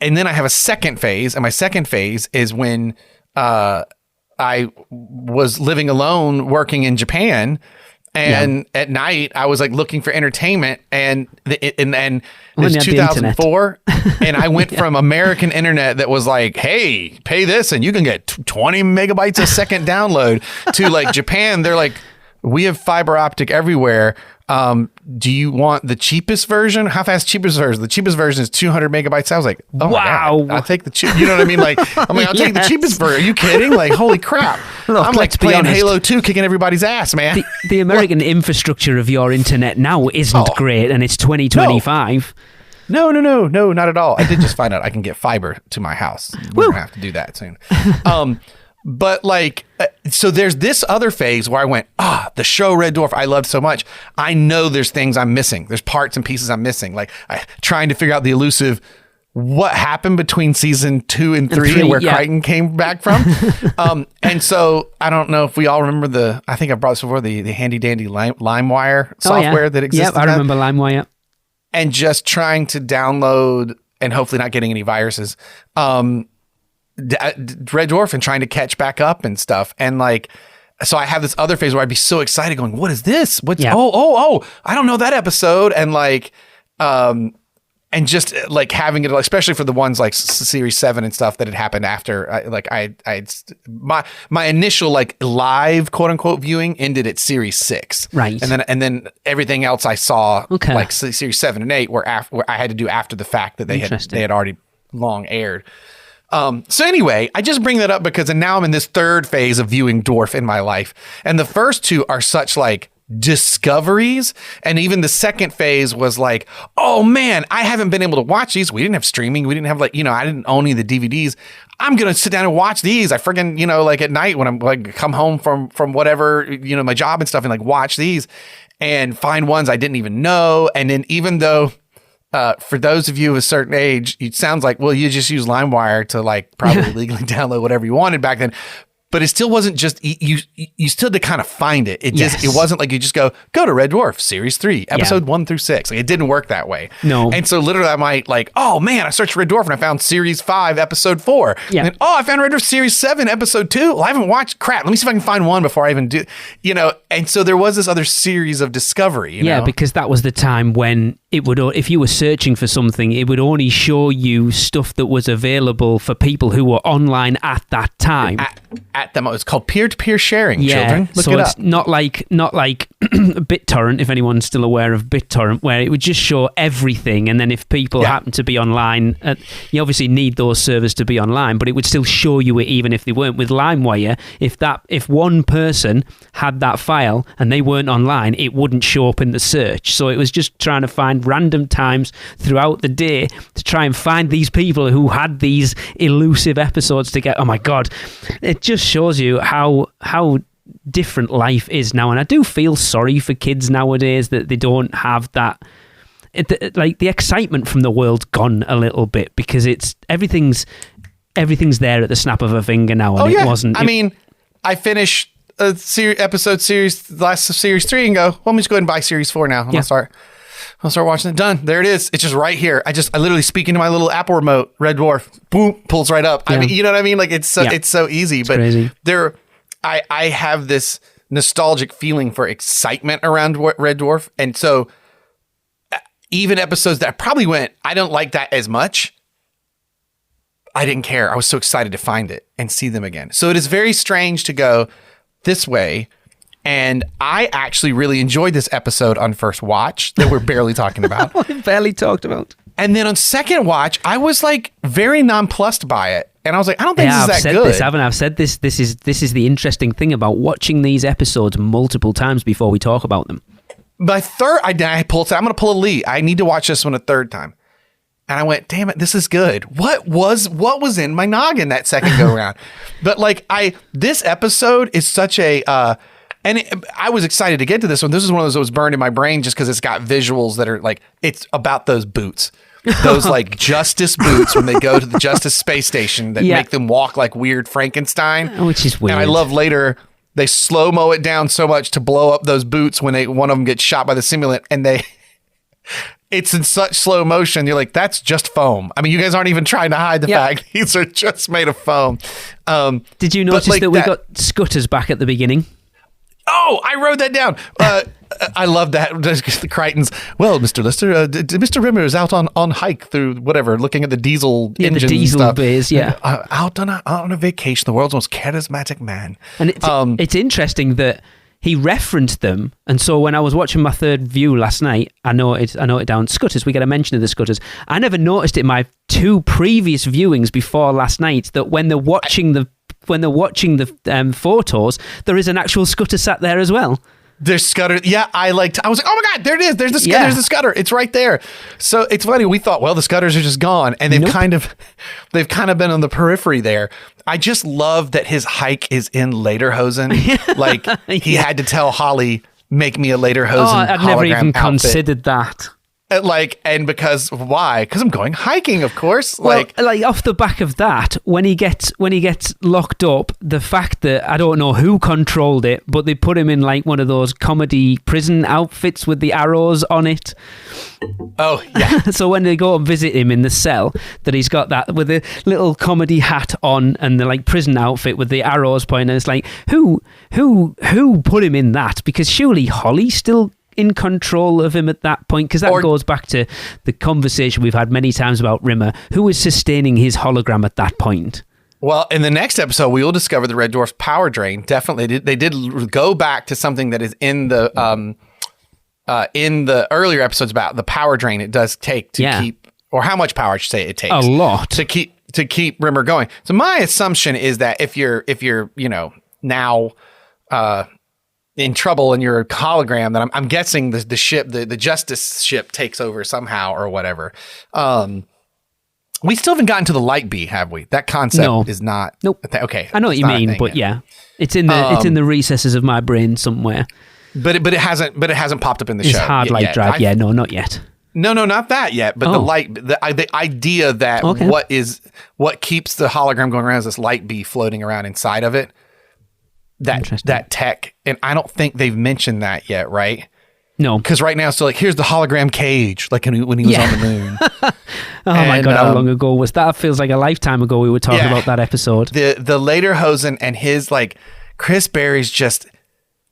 and then I have a second phase, and my second phase is when I was living alone working in Japan. And at night, I was like looking for entertainment, and it was 2004, and I went from American internet that was like, "Hey, pay this, and you can get 20 megabytes a second download," to like Japan. They're like, "We have fiber optic everywhere. Do you want the cheapest version? How fast cheapest version? The cheapest version is 200 megabytes." I was like, "Oh
wow,
my God, I'll take the cheap." You know what I mean? Like, I'll take the cheapest version. Are you kidding? Like, holy crap!
Look,
I'm like playing Halo 2, kicking everybody's ass, man.
The American infrastructure of your internet now isn't great, and it's 2025.
No, not at all. I did just find out I can get fiber to my house. We're gonna have to do that soon. But like, so there's this other phase where I went, the show Red Dwarf I loved so much. I know there's things I'm missing. There's parts and pieces I'm missing. Like trying to figure out the elusive, what happened between season 2 and 3 and where Crichton came back from. And so I don't know if we all remember I think I brought this before, the handy dandy LimeWire software that existed.
Yeah, I remember LimeWire.
And just trying to download and hopefully not getting any viruses. Red Dwarf and trying to catch back up and stuff. And like, so I have this other phase where I'd be so excited going, what is this? I don't know that episode. And like, and just like having it, especially for the ones like series 7 and stuff that had happened after, my initial like live quote unquote viewing ended at series 6.
Right.
And then everything else I saw like series 7 and 8 where I had to do after the fact that they had already long aired. So anyway, I just bring that up because now I'm in this third phase of viewing Dwarf in my life. And the first two are such like discoveries. And even the second phase was like, oh man, I haven't been able to watch these. We didn't have streaming. We didn't have like, I didn't own any of the DVDs. I'm going to sit down and watch these. I friggin', like at night when I'm like come home from whatever, my job and stuff, and like watch these and find ones I didn't even know. And then even though, for those of you of a certain age, it sounds like, well, you just use LimeWire to like probably legally download whatever you wanted back then. But it still wasn't just, you still had to kind of find it. It wasn't like you just go to Red Dwarf, series 3, episode 1 through 6. Like, it didn't work that way.
No.
And so literally I might like, oh man, I searched Red Dwarf and I found series 5, episode 4.
Yeah.
And then, I found Red Dwarf series 7, episode 2. Well, I haven't watched, crap. Let me see if I can find one before I even do, and so there was this other series of discovery, you know?
Because that was the time when it would, if you were searching for something, it would only show you stuff that was available for people who were online at that time.
At the moment, it's called peer-to-peer sharing. Children, look it up.
It's not like BitTorrent, if anyone's still aware of BitTorrent, where it would just show everything, and then if people happen to be online, you obviously need those servers to be online, but it would still show you it even if they weren't. With LimeWire, if one person had that file and they weren't online, it wouldn't show up in the search. So it was just trying to find random times throughout the day to try and find these people who had these elusive episodes to get. Oh my God, it just shows you how different life is now. And I do feel sorry for kids nowadays that they don't have that, like the excitement from the world's gone a little bit, because everything's there at the snap of a finger now. And it wasn't.
I mean, I finish a last series 3 and go, well, let me just go ahead and buy series 4 now. I'll start watching it. Done. There it is. It's just right here. I literally speak into my little Apple remote. Red Dwarf, boom, pulls right up.
Yeah.
I mean, you know what I mean? Like it's so easy.
It's crazy.
I have this nostalgic feeling for excitement around Red Dwarf, and so even episodes that I probably went, I don't like that as much. I didn't care. I was so excited to find it and see them again. So it is very strange to go this way. And I actually really enjoyed this episode on first watch that we're barely talking about.
We barely talked about.
And then on second watch, I was like very nonplussed by it. And I was like, I don't think this is that good.
I've said this. This is the interesting thing about watching these episodes multiple times before we talk about them.
By third, I'm going to pull a Lee. I need to watch this one a third time. And I went, damn it, this is good. What was in my noggin that second go around? But like this episode is such a, I was excited to get to this one. This is one of those that was burned in my brain just because it's got visuals that are like, it's about those boots. Those like Justice boots when they go to the Justice space station that make them walk like weird Frankenstein.
Which is weird.
And I love later They slow-mo it down so much to blow up those boots when one of them gets shot by the simulant, and it's in such slow motion. You're like, that's just foam. I mean, you guys aren't even trying to hide the fact these are just made of foam.
Did you notice that we got Scutters back at the beginning?
Oh, I wrote that down. I love that. The Crichtons. Well, Mr. Lister, Mr. Rimmer is out on hike through whatever, looking at the diesel engines.
The diesel
stuff.
bays,
out on a vacation, the world's most charismatic man.
And it's interesting that he referenced them, and so when I was watching my third view last night, I noted down Scutters. We get a mention of the Scutters. I never noticed it in my 2 previous viewings before last night that when they're watching the photos, there is an actual Scutter sat there as well.
There's Scudder. Yeah, I was like, oh my God, there it is. There's the Scudder. There's the Scudder. It's right there. So it's funny. We thought, well, the Scudders are just gone, and they've kind of been on the periphery there. I just love that his hike is in lederhosen. Like he had to tell Holly, make me a lederhosen.
Oh, I'd never even
outfit.
considered that.
And because why? Because I'm going hiking, of course.
Well, like off the back of that, when he gets locked up, the fact that I don't know who controlled it, but they put him in like one of those comedy prison outfits with the arrows on it.
Oh yeah.
So when they go and visit him in the cell, that he's got that with a little comedy hat on and the like prison outfit with the arrows pointing. And it's like who put him in that? Because surely Holly's still in control of him at that point, because that goes back to the conversation we've had many times about Rimmer, who was sustaining his hologram at that point.
Well, in the next episode, we will discover the Red Dwarf's power drain. Definitely, they did go back to something that is in the earlier episodes about the power drain. It does take to keep, or how much power I should say it takes
a lot
to keep Rimmer going. So my assumption is that if you're now in trouble and you're a hologram, that I'm guessing the ship, the Justice ship takes over somehow or whatever. We still haven't gotten to the light bee, have we? That concept is not.
Nope.
Okay.
I know what you mean, but it's in the recesses of my brain somewhere.
But it hasn't popped up in the show.
It's hard light drive. No, not yet.
No, not that yet. But the idea that what keeps the hologram going around is this light bee floating around inside of it. That tech, and I don't think they've mentioned that yet, right?
No,
because right now it's still like, here's the hologram cage, like when he was on the moon.
My God, how long ago was that? Feels like a lifetime ago we were talking about that episode.
The lederhosen and his like Chris Berry's just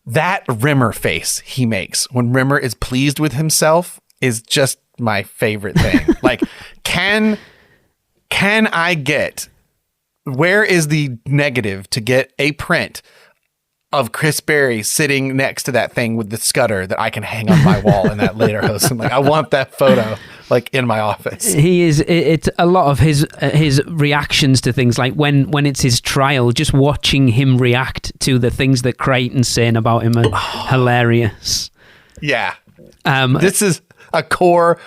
that Rimmer face he makes when Rimmer is pleased with himself is just my favorite thing. Like, can I get, where is the negative to get a print of Chris Berry sitting next to that thing with the Scudder that I can hang on my wall in that lederhosen? Like, I want that photo like in my office.
It's a lot of his reactions to things, like when it's his trial, just watching him react to the things that Crichton's saying about him are hilarious.
Yeah. This is a core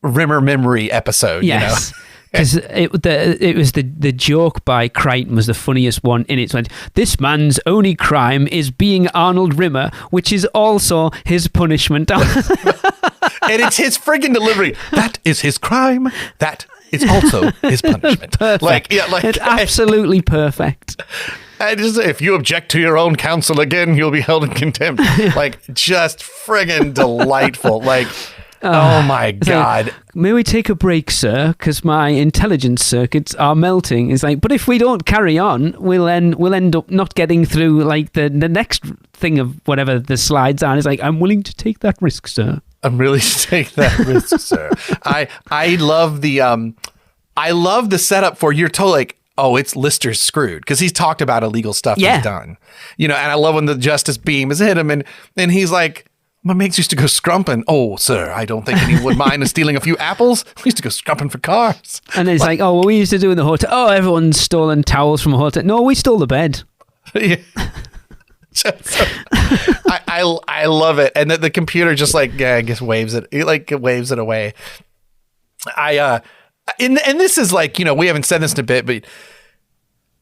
Rimmer memory episode,
yes.
You know?
Because it was the joke by Crichton was the funniest one in it. Went, this man's only crime is being Arnold Rimmer, which is also his punishment.
And it's his friggin' delivery. That is his crime. That is also his punishment.
Perfect. It's absolutely perfect.
And just, if you object to your own counsel again, you'll be held in contempt. Like, just friggin' delightful. Like, oh my God.
Like, may we take a break, sir? Because my intelligence circuits are melting. It's like, but if we don't carry on, we'll end up not getting through like the next thing of whatever the slides are. It's like, I'm willing to take that risk, sir.
I'm really to take that risk, sir. I love the setup for, you're told like, oh, it's Lister's screwed, because he's talked about illegal stuff he's done. You know, and I love when the justice beam has hit him and he's like, my mates used to go scrumping. Oh, sir, I don't think anyone would mind stealing a few apples. We used to go scrumping for cars.
And it's like, oh, well, we used to do in the hotel. Oh, everyone's stolen towels from a hotel. No, we stole the bed.
Yeah. I love it. And the computer just like, I guess waves it away. And this is like, you know, we haven't said this in a bit, but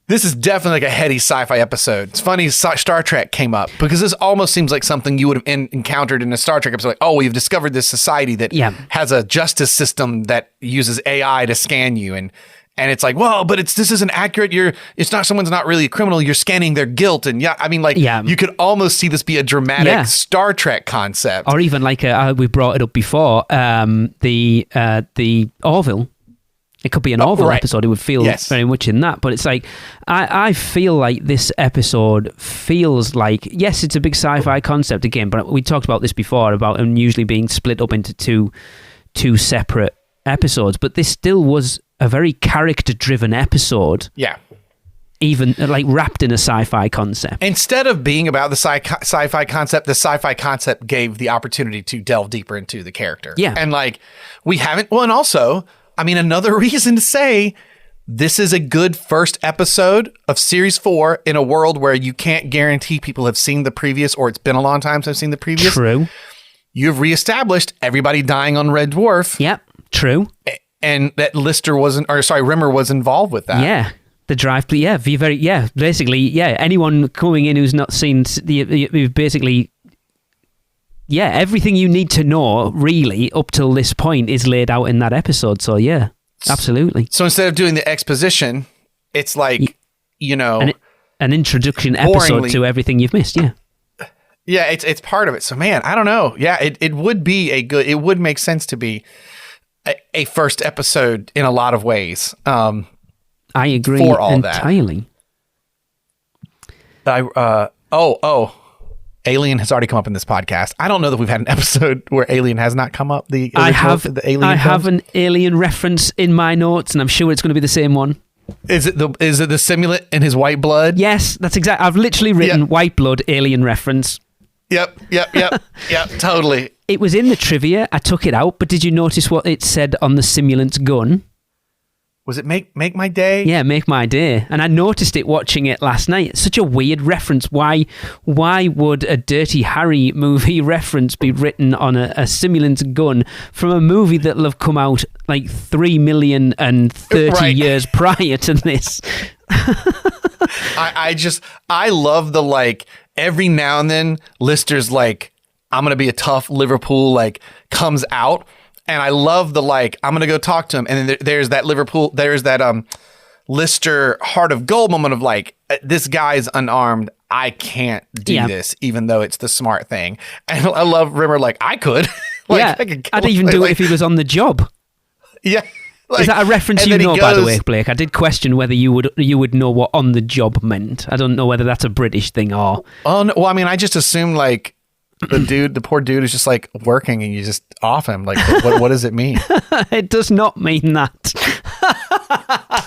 this is definitely like a heady sci-fi episode. It's funny Star Trek came up because this almost seems like something you would have encountered in a Star Trek episode. Like, oh, we've discovered this society that has a justice system that uses AI to scan you. And it's like, well, but this isn't accurate. Someone's not really a criminal. You're scanning their guilt. And you could almost see this be a dramatic Star Trek concept.
Or even like, we brought it up before, the Orville. It could be an Orville episode. It would feel very much in that. But it's like, I feel like this episode feels like, yes, it's a big sci-fi concept again, but we talked about this before, about them usually being split up into two separate episodes. But this still was a very character-driven episode.
Yeah.
Even like wrapped in a sci-fi concept.
Instead of being about the sci-fi concept, the sci-fi concept gave the opportunity to delve deeper into the character.
Yeah.
And like, we haven't, well, and also, I mean, another reason to say this is a good first episode of series 4 in a world where you can't guarantee people have seen the previous, or it's been a long time since I've seen the previous.
True.
You've reestablished everybody dying on Red Dwarf.
Yep. True.
And that Rimmer was involved with that.
Yeah. The drive, basically, anyone coming in who's not seen basically, everything you need to know, really, up till this point is laid out in that episode. So, yeah, absolutely.
So instead of doing the exposition, it's like,
an introduction episode to everything you've missed, yeah.
Yeah, it's part of it. So, man, I don't know. Yeah, it would be it would make sense to be a first episode in a lot of ways. I
agree
for all
entirely.
Alien has already come up in this podcast. I don't know that we've had an episode where Alien has not come up.
I have an Alien reference in my notes, and I'm sure it's going to be the same one.
Is it the simulant in his white blood?
Yes, that's exactly. I've literally written white blood Alien reference.
Yep, totally.
It was in the trivia. I took it out, but did you notice what it said on the simulant's gun?
Was it make my day?
Yeah, make my day. And I noticed it watching it last night. It's such a weird reference. Why would a Dirty Harry movie reference be written on a simulant's gun from a movie that'll have come out like 3,030,000 years prior to this?
I love the, like, every now and then Lister's like, I'm going to be a tough Liverpool, like, comes out. And I love the, like, I'm going to go talk to him. And then there's that Lister Heart of Gold moment of, like, this guy's unarmed. I can't do this, even though it's the smart thing. And I love Rimmer, like, I could.
I'd even do it if he was on the job.
Yeah. Like,
is that a reference you know, by the way, Blake? I did question whether you would know what on the job meant. I don't know whether that's a British thing or...
Oh, no, well, I mean, I just assumed, like, the poor dude is just, like, working and you just off him. Like, what does it mean?
It does not mean that.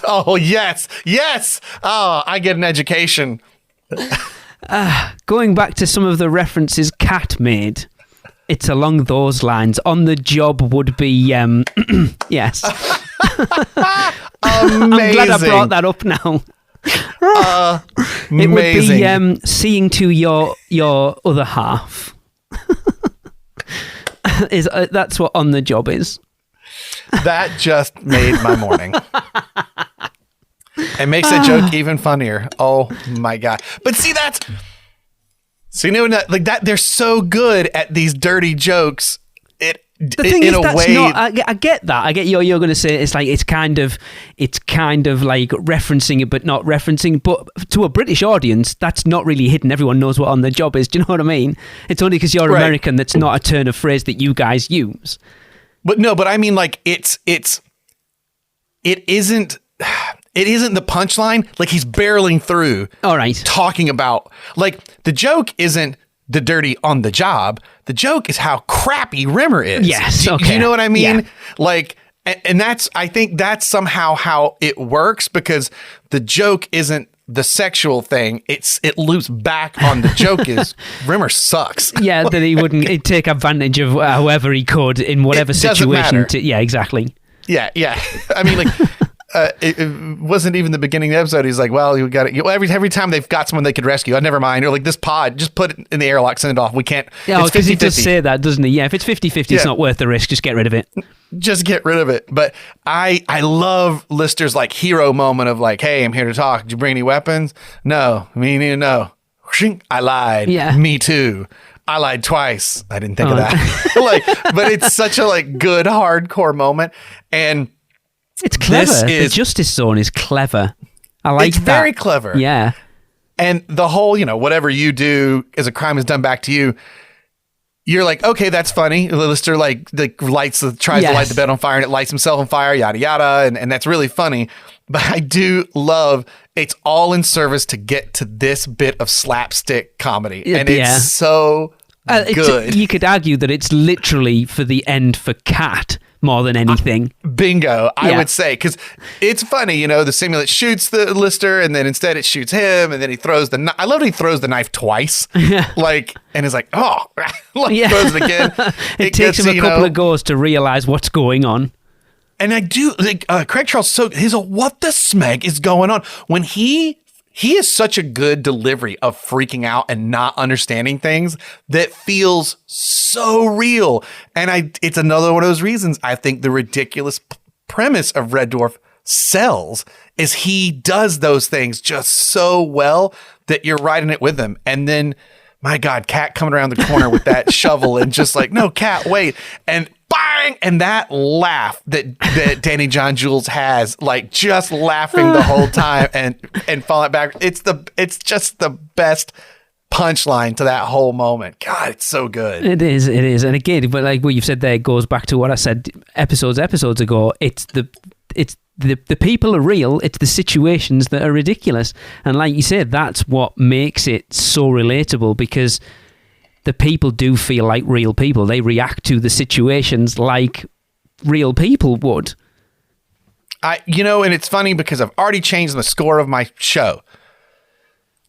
Oh, yes. Oh, I get an education.
Going back to some of the references Kat made, it's along those lines. On the job would be, yes.
Amazing.
I'm glad I brought that up now. It would be seeing to your other half. That's what on the job is.
That just made my morning. It makes that joke even funnier. Oh my God. But see, like that, they're so good at these dirty jokes.
The thing is, that's not. I get that. I get you're going to say it's like it's kind of like referencing it, but not referencing. But to a British audience, that's not really hidden. Everyone knows what on the job is. Do you know what I mean? It's only because you're American that's not a turn of phrase that you guys use.
But no, but I mean, like it isn't the punchline. Like he's barreling through.
All right,
talking about, like, the joke isn't the dirty on the job. The joke is how crappy Rimmer is.
Yes.
Do you know what I mean?
Yeah.
Like, and I think that's somehow how it works, because the joke isn't the sexual thing. It loops back on the joke is Rimmer sucks.
Yeah, that he'd take advantage of however he could in whatever situation. Yeah, exactly.
Yeah. I mean, like, it wasn't even the beginning of the episode. He's like, well, you got it. Every time they've got someone they could rescue, never mind. Or like, this pod, just put it in the airlock, send it off. We can't.
Yeah, because he does say that, doesn't he? Yeah, if it's 50-50, it's not worth the risk. Just get rid of it.
Just get rid of it. But I love Lister's, like, hero moment of, like, hey, I'm here to talk. Did you bring any weapons? No. Me neither. No. I lied.
Yeah.
Me too. I lied twice. I didn't think of that. Like, but it's such a, like, good hardcore moment. And
It's clever. The Justice Zone is clever. I like that.
It's very clever.
Yeah.
And the whole, whatever you do as a crime is done back to you. You're like, okay, that's funny. Lister tries to light the bed on fire and it lights himself on fire, yada, yada. And that's really funny. But I do love it's all in service to get to this bit of slapstick comedy. And it's so good.
You could argue that it's literally for the end for Cat more than anything.
Bingo, I would say. Because it's funny, the simulant shoots the Lister and then instead it shoots him and then he throws the knife. I love that he throws the knife twice. And is like, oh, throws it again.
It takes him a couple of goes to realize what's going on.
And I do, Craig Charles, what the smeg is going on? When he is such a good delivery of freaking out and not understanding things that feels so real. And it's another one of those reasons I think the ridiculous premise of Red Dwarf sells is he does those things just so well that you're riding it with him. And then, my God, Cat coming around the corner with that shovel and just like, no, Cat, wait. And bang! And that laugh that Danny John Jules has, like just laughing the whole time and falling back. It's just the best punchline to that whole moment. God, it's so good.
It is. And again, but like what you've said there goes back to what I said episodes ago. It's the people are real. It's the situations that are ridiculous. And like you said, that's what makes it so relatable because the people do feel like real people. They react to the situations like real people would.
And it's funny because I've already changed the score of my show.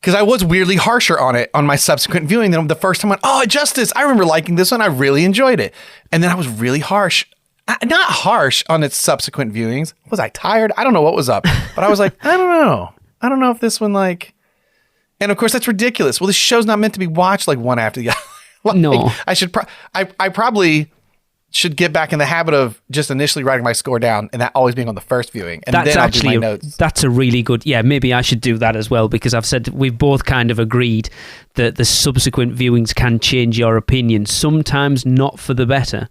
Because I was weirdly harsher on it on my subsequent viewing than the first time. I went, oh, Justice, I remember liking this one. I really enjoyed it. And then I was really harsh. Not harsh on its subsequent viewings. Was I tired? I don't know what was up. But I was like, I don't know. I don't know if this one And of course, that's ridiculous. Well, this show's not meant to be watched like one after the other.
No.
I probably should get back in the habit of just initially writing my score down and that always being on the first viewing. And then I'll do my notes.
That's a really good... Yeah, maybe I should do that as well because I've said we've both kind of agreed that the subsequent viewings can change your opinion, sometimes not for the better.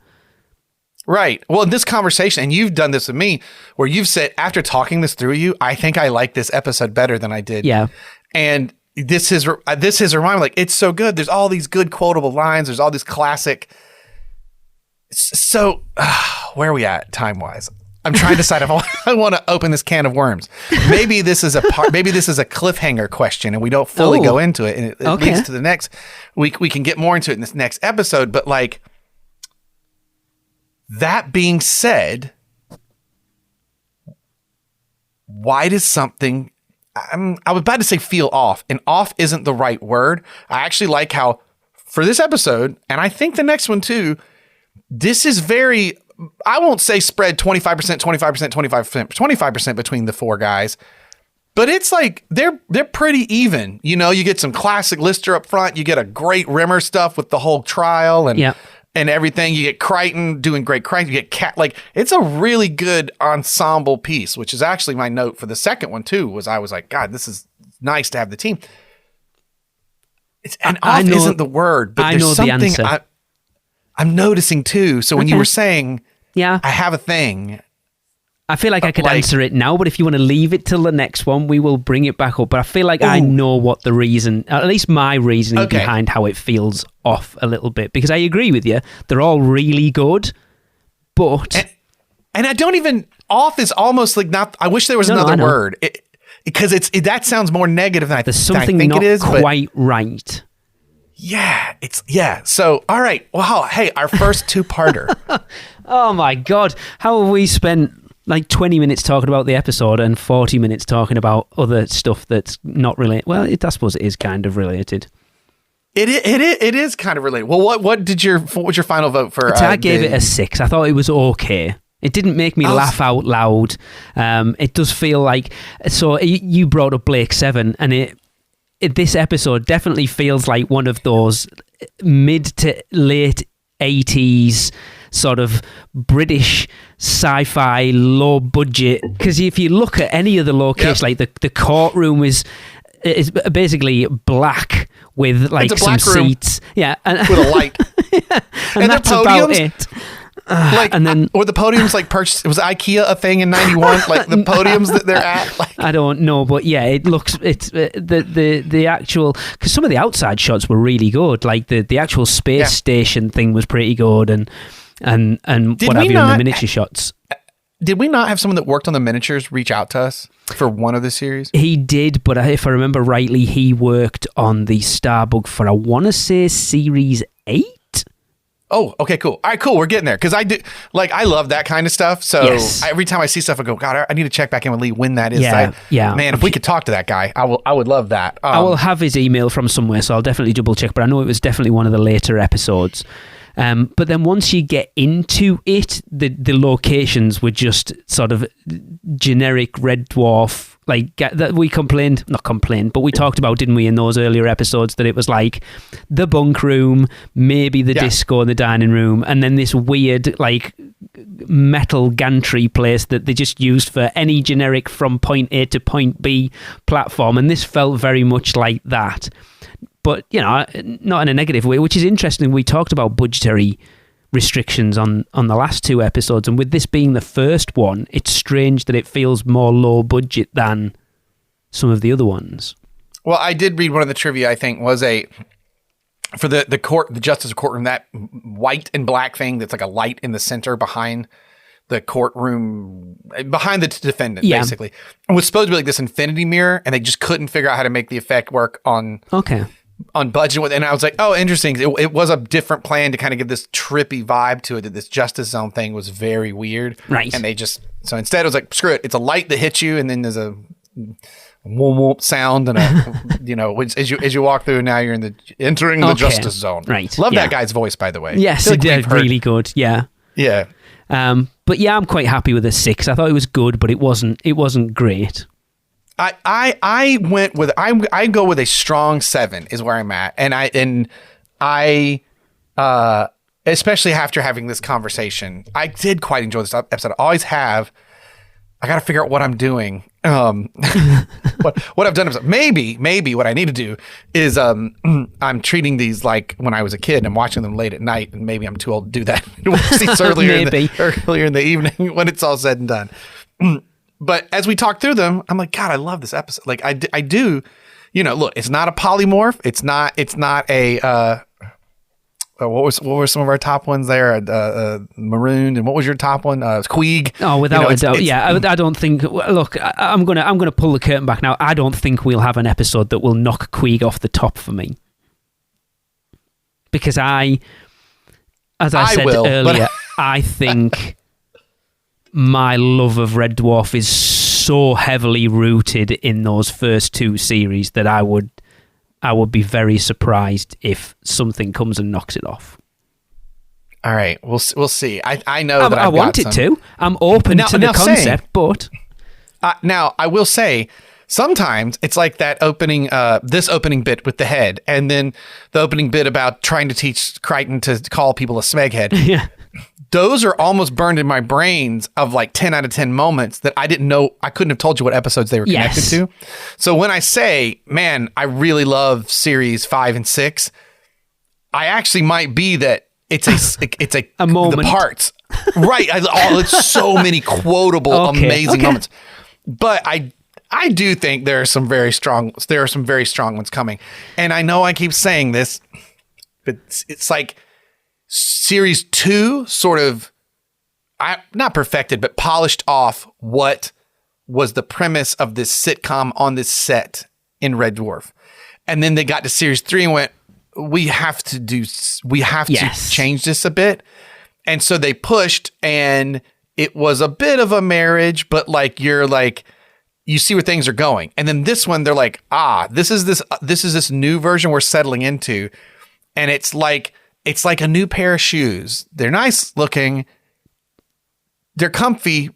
Right. Well, in this conversation, and you've done this with me, where you've said, after talking this through you, I think I like this episode better than I did.
Yeah.
And this has reminded me, like, it's so good. There's all these good quotable lines. There's all these classic. So, where are we at time-wise? I'm trying to decide if I want to open this can of worms. Maybe this is a cliffhanger question, and we don't fully go into it, and it leads to the next. We can get more into it in this next episode, but like. That being said, why does something... I was about to say feel off, and off isn't the right word. I actually like how, for this episode, and I think the next one too, this is very... I won't say spread 25%, 25%, 25%, 25% between the four guys, but it's like they're pretty even. You get some classic Lister up front. You get a great Rimmer stuff with the whole trial and everything. You get Crichton doing great Crichton. You get Cat. Like, it's a really good ensemble piece, which is actually my note for the second one too, I was like, God, this is nice to have the team. Off isn't the word, but there's something I'm noticing too. So when you were saying, I have a thing.
I feel like I could answer it now, but if you want to leave it till the next one, we will bring it back up. But I feel like I know what the reason, at least my reasoning behind how it feels off a little bit. Because I agree with you. They're all really good, but...
And I don't even... Off is almost like not... I wish there was another word. Because that sounds more negative than I think it is.
There's something not quite right.
Yeah, So, all right. Well, hey, our first two-parter.
Oh my God. How have we spent... like 20 minutes talking about the episode and 40 minutes talking about other stuff that's not related. Well, I suppose it is kind of related.
It is kind of related. Well, what was your final vote for?
I gave it a 6. I thought it was okay. It didn't make me laugh out loud. It does feel like... So you brought up Blake 7 and this episode definitely feels like one of those mid to late 80s sort of British sci-fi low budget, because if you look at any of the locations, like the courtroom is basically black with like some seats, and,
with a light,
and that's about it.
and then or the podiums like purchased. Was IKEA a thing in '91? Like the podiums that they're at. Like,
I don't know, but yeah, it's the actual, because some of the outside shots were really good. Like the actual space station thing was pretty good, and what have you in the miniature shots.
Did we not have someone that worked on the miniatures reach out to us for one of the series?
He did, but if I remember rightly, he worked on the Starbug for, I want to say, Series 8?
Oh, okay, cool. All right, cool. We're getting there. Because I do, like, I love that kind of stuff. So every time I see stuff, I go, God, I need to check back in with Lee when that is.
Yeah.
Man, if we could talk to that guy, I would love that.
I will have his email from somewhere, so I'll definitely double check. But I know it was definitely one of the later episodes. But then once you get into it, the locations were just sort of generic Red Dwarf. Like that, not complained, but we talked about, didn't we, in those earlier episodes, that it was like the bunk room, maybe the disco in the dining room, and then this weird like metal gantry place that they just used for any generic from point A to point B platform. And this felt very much like that. But, you know, not in a negative way, which is interesting. We talked about budgetary restrictions on the last two episodes, and with this being the first one, it's strange that it feels more low budget than some of the other ones. Well,
I did read one of the trivia, I think, was for the court, the justice courtroom, that white and black thing that's like a light in the center behind the courtroom, behind the defendant, basically. It was supposed to be like this infinity mirror, and they just couldn't figure out how to make the effect work on budget. And I was like, oh, interesting. It was a different plan to kind of give this trippy vibe to it, that this Justice Zone thing was very weird.
Right.
And so instead it was like, screw it. It's a light that hits you, and then there's a whoop whoop sound, and as you walk through, now you're entering the Justice Zone.
Right.
Love that guy's voice, by the way.
Yes, it did. Really good. Yeah.
Yeah.
But yeah, I'm quite happy with a 6. I thought it was good, but it wasn't great.
I go with a strong 7 is where I'm at. And I especially after having this conversation, I did quite enjoy this episode. I always have. I got to figure out what I'm doing. What I've done is maybe what I need to do is I'm treating these like when I was a kid and I'm watching them late at night, and maybe I'm too old to do that. We'll see earlier in the evening when it's all said and done. But as we talk through them, I'm like, God, I love this episode. Like I do, look, it's not a polymorph. It's not a what were some of our top ones there? Marooned, and what was your top one? Queeg.
Oh, without a doubt. Yeah, I don't think. Look, I'm gonna pull the curtain back now. I don't think we'll have an episode that will knock Queeg off the top for me, because as I said earlier, I think my love of Red Dwarf is so heavily rooted in those first two series that I would be very surprised if something comes and knocks it off.
All right, we'll see. I know that
I want it to. I'm open to the concept, but
now I will say sometimes it's like that opening, this opening bit with the head, and then the opening bit about trying to teach Crichton to call people a smeghead.
Yeah.
Those are almost burned in my brains of like 10 out of 10 moments that I didn't know. I couldn't have told you what episodes they were connected to. So when I say, man, I really love series 5 and 6, I actually might be that it's a
moment.
The parts. Right. It's so many quotable, amazing moments. But I do think there are some very strong ones coming. And I know I keep saying this, but it's like Series 2 sort of, not perfected, but polished off what was the premise of this sitcom on this set in Red Dwarf. And then they got to Series 3 and went, we have to change this a bit. And so they pushed, and it was a bit of a marriage, but you see where things are going. And then this one, they're like, this is this new version we're settling into. And it's like a new pair of shoes. They're nice looking. They're comfy,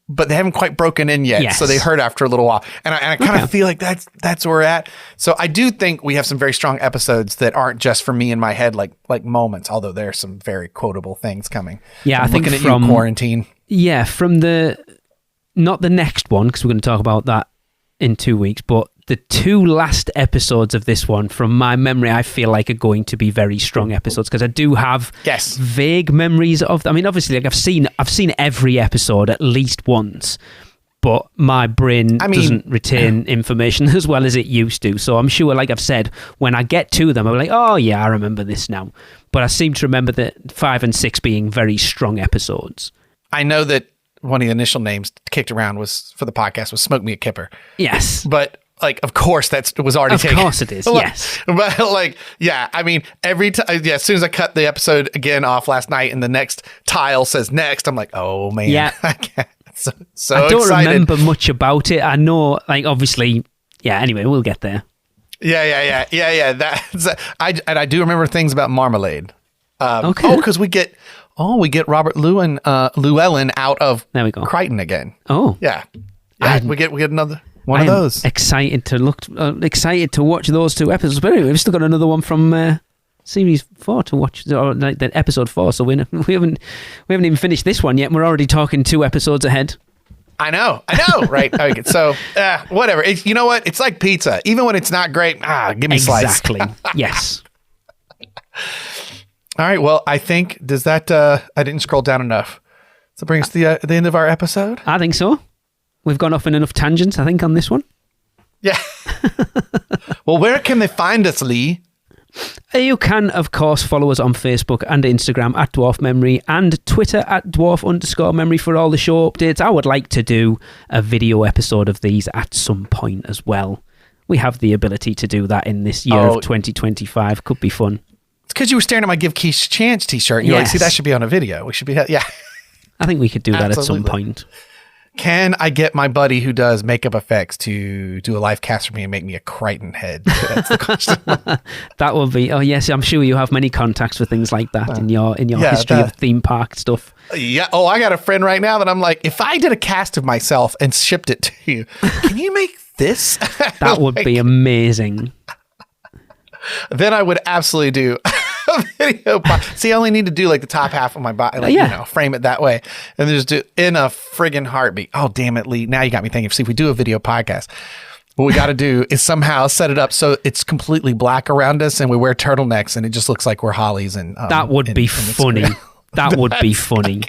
but they haven't quite broken in yet. Yes. So they hurt after a little while. And I kind of feel like that's where we're at. So I do think we have some very strong episodes that aren't just for me in my head, like moments, although there are some very quotable things coming.
Yeah, I think
looking at you, Quarantine.
Yeah, from not the next one, because we're going to talk about that in 2 weeks, but the 2 last episodes of this one, from my memory, I feel like are going to be very strong episodes, because I do have vague memories of. I mean, obviously, like I've seen every episode at least once, but my brain doesn't retain information as well as it used to. So I'm sure, like I've said, when I get to them, I'm like, oh yeah, I remember this now. But I seem to remember that 5 and 6 being very strong episodes.
I know that one of the initial names kicked around for the podcast was Smoke Me a Kipper.
Yes.
But like, of course, that was already taken.
Of course it is, yes.
But like, yeah, I mean, every time, as soon as I cut the episode again off last night and the next tile says next, I'm like, oh man.
Yeah.
I can't. So
I don't
excited.
remember much about it. I know, like, obviously, yeah, anyway, we'll get there.
Yeah. I do remember things about Marmalade.
Okay.
Oh, because we get Robert Llewellyn out of Crichton again.
Oh.
Yeah. We get another one of those.
Excited to watch those 2 episodes. But anyway, we've still got another one from series 4 to watch, or like the episode 4. So we haven't even finished this one yet. And we're already talking 2 episodes ahead.
I know, right? Okay, so whatever. You know what? It's like pizza. Even when it's not great, give me a slice.
Exactly. Yes.
All right. Well, I think I didn't scroll down enough. So brings us to the end of our episode.
I think so. We've gone off in enough tangents, I think, on this one.
Yeah. Well, where can they find us, Lee?
You can, of course, follow us on Facebook and Instagram at Dwarf Memory, and Twitter at Dwarf_Memory for all the show updates. I would like to do a video episode of these at some point as well. We have the ability to do that in this year of 2025. Could be fun.
It's because you were staring at my Give Keith a Chance t-shirt. And you're like, see, that should be on a video. We should be, yeah.
I think we could do that at some point.
Can I get my buddy who does makeup effects to do a live cast for me and make me a Crichton head? That's the question.
That would be. Oh yes, I'm sure you have many contacts for things like that in your history of theme park stuff.
Yeah. Oh, I got a friend right now that I'm like, if I did a cast of myself and shipped it to you, can you make this?
That would be amazing.
Then I would absolutely do a video. See, I only need to do like the top half of my body, frame it that way, and then just do in a friggin' heartbeat. Oh, damn it, Lee! Now you got me thinking. See, if we do a video podcast, what we got to do is somehow set it up so it's completely black around us, and we wear turtlenecks, and it just looks like we're Hollies. And
that would be funny. That would be funny.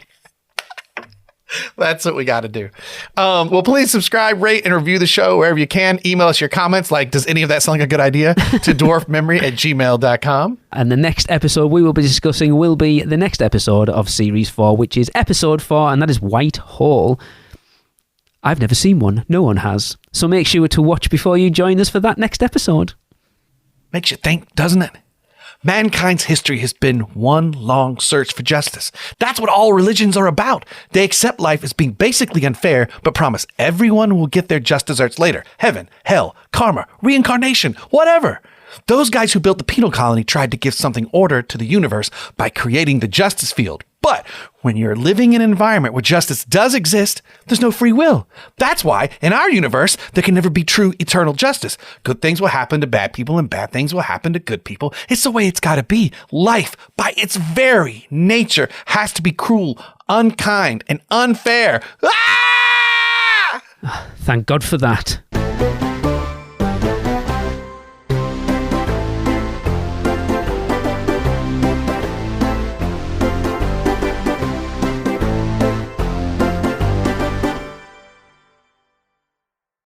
That's what we got to do. Well, please subscribe, rate, and review the show wherever you can. Email us your comments like, does any of that sound like a good idea? To dwarfmemory@gmail.com.
And the next episode we will be discussing will be the next episode of Series 4, which is episode 4, and that is White Hole. I've never seen one. No one has. So make sure to watch before you join us for that next episode.
Makes you think, doesn't it? Mankind's history has been one long search for justice. That's what all religions are about. They accept life as being basically unfair, but promise everyone will get their just desserts later. Heaven, hell, karma, reincarnation, whatever. Those guys who built the penal colony tried to give something order to the universe by creating the justice field. But when you're living in an environment where justice does exist, there's no free will. That's why, in our universe, there can never be true eternal justice. Good things will happen to bad people and bad things will happen to good people. It's the way it's got to be. Life, by its very nature, has to be cruel, unkind, and unfair. Ah!
Thank God for that.